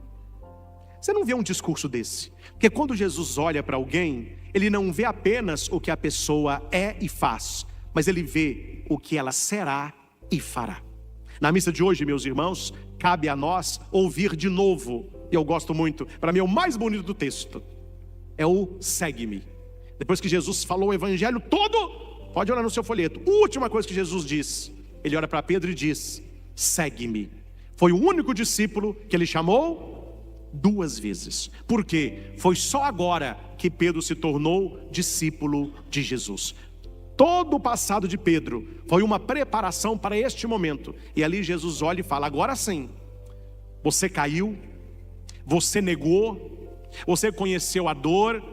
Você não vê um discurso desse, porque quando Jesus olha para alguém, ele não vê apenas o que a pessoa é e faz, mas ele vê o que ela será e fará. Na missa de hoje, meus irmãos, cabe a nós ouvir de novo, e eu gosto muito, para mim é o mais bonito do texto, é o segue-me. Depois que Jesus falou o evangelho todo, pode olhar no seu folheto, última coisa que Jesus diz, ele olha para Pedro e diz: segue-me. Foi o único discípulo que ele chamou 2 vezes, porque foi só agora que Pedro se tornou discípulo de Jesus. Todo o passado de Pedro foi uma preparação para este momento, e ali Jesus olha e fala: agora sim, você caiu, você negou, você conheceu a dor,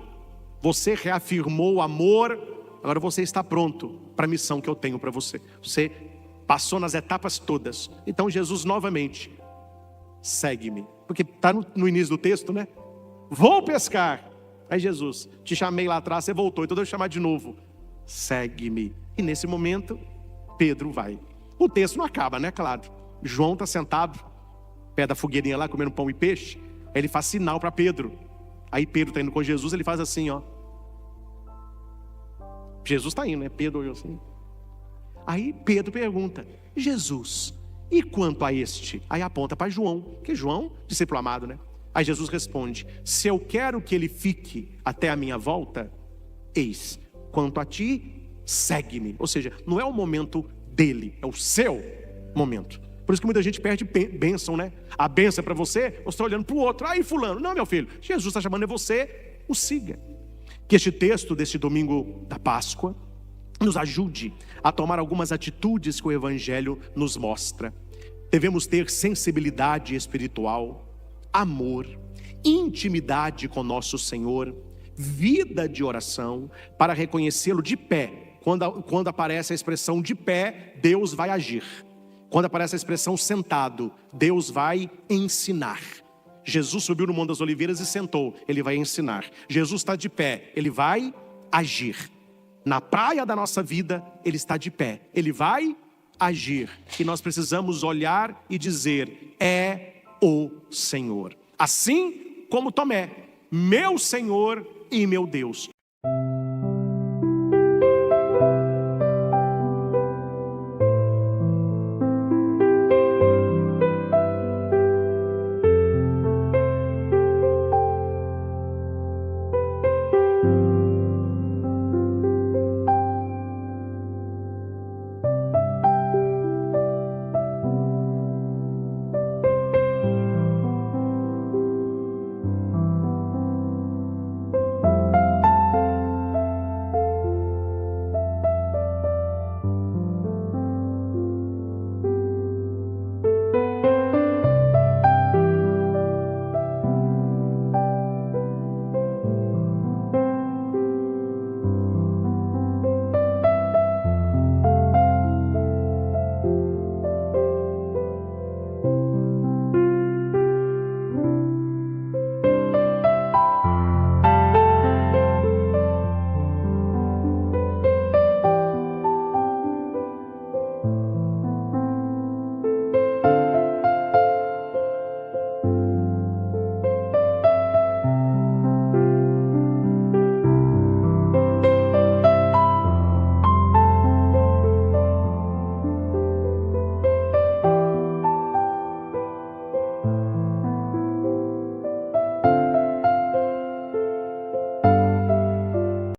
você reafirmou o amor, agora você está pronto para a missão que eu tenho para você. Você passou nas etapas todas. Então Jesus novamente: segue-me. Porque está no início do texto, né? Vou pescar. Aí Jesus: te chamei lá atrás, você voltou, então deixa eu chamar de novo. Segue-me. E nesse momento, Pedro vai. O texto não acaba, né? Claro. João está sentado perto da fogueirinha lá, comendo pão e peixe. Aí ele faz sinal para Pedro. Aí Pedro está indo com Jesus, ele faz assim, Jesus está indo, né? Pedro olhou assim. Aí Pedro pergunta: Jesus, e quanto a este? Aí aponta para João, que João, discípulo amado, né? Aí Jesus responde: se eu quero que ele fique até a minha volta, eis, quanto a ti, segue-me. Ou seja, não é o momento dele, é o seu momento. Por isso que muita gente perde bênção, né? A bênção é para você, você está olhando para o outro. Aí fulano, não, meu filho, Jesus está chamando você, o siga. Que este texto deste domingo da Páscoa nos ajude a tomar algumas atitudes que o Evangelho nos mostra. Devemos ter sensibilidade espiritual, amor, intimidade com nosso Senhor, vida de oração, para reconhecê-lo de pé. Quando aparece a expressão de pé, Deus vai agir. Quando aparece a expressão sentado, Deus vai ensinar. Jesus subiu no Monte das Oliveiras e sentou, ele vai ensinar. Jesus está de pé, ele vai agir. Na praia da nossa vida, ele está de pé, ele vai agir. E nós precisamos olhar e dizer: é o Senhor. Assim como Tomé, meu Senhor e meu Deus.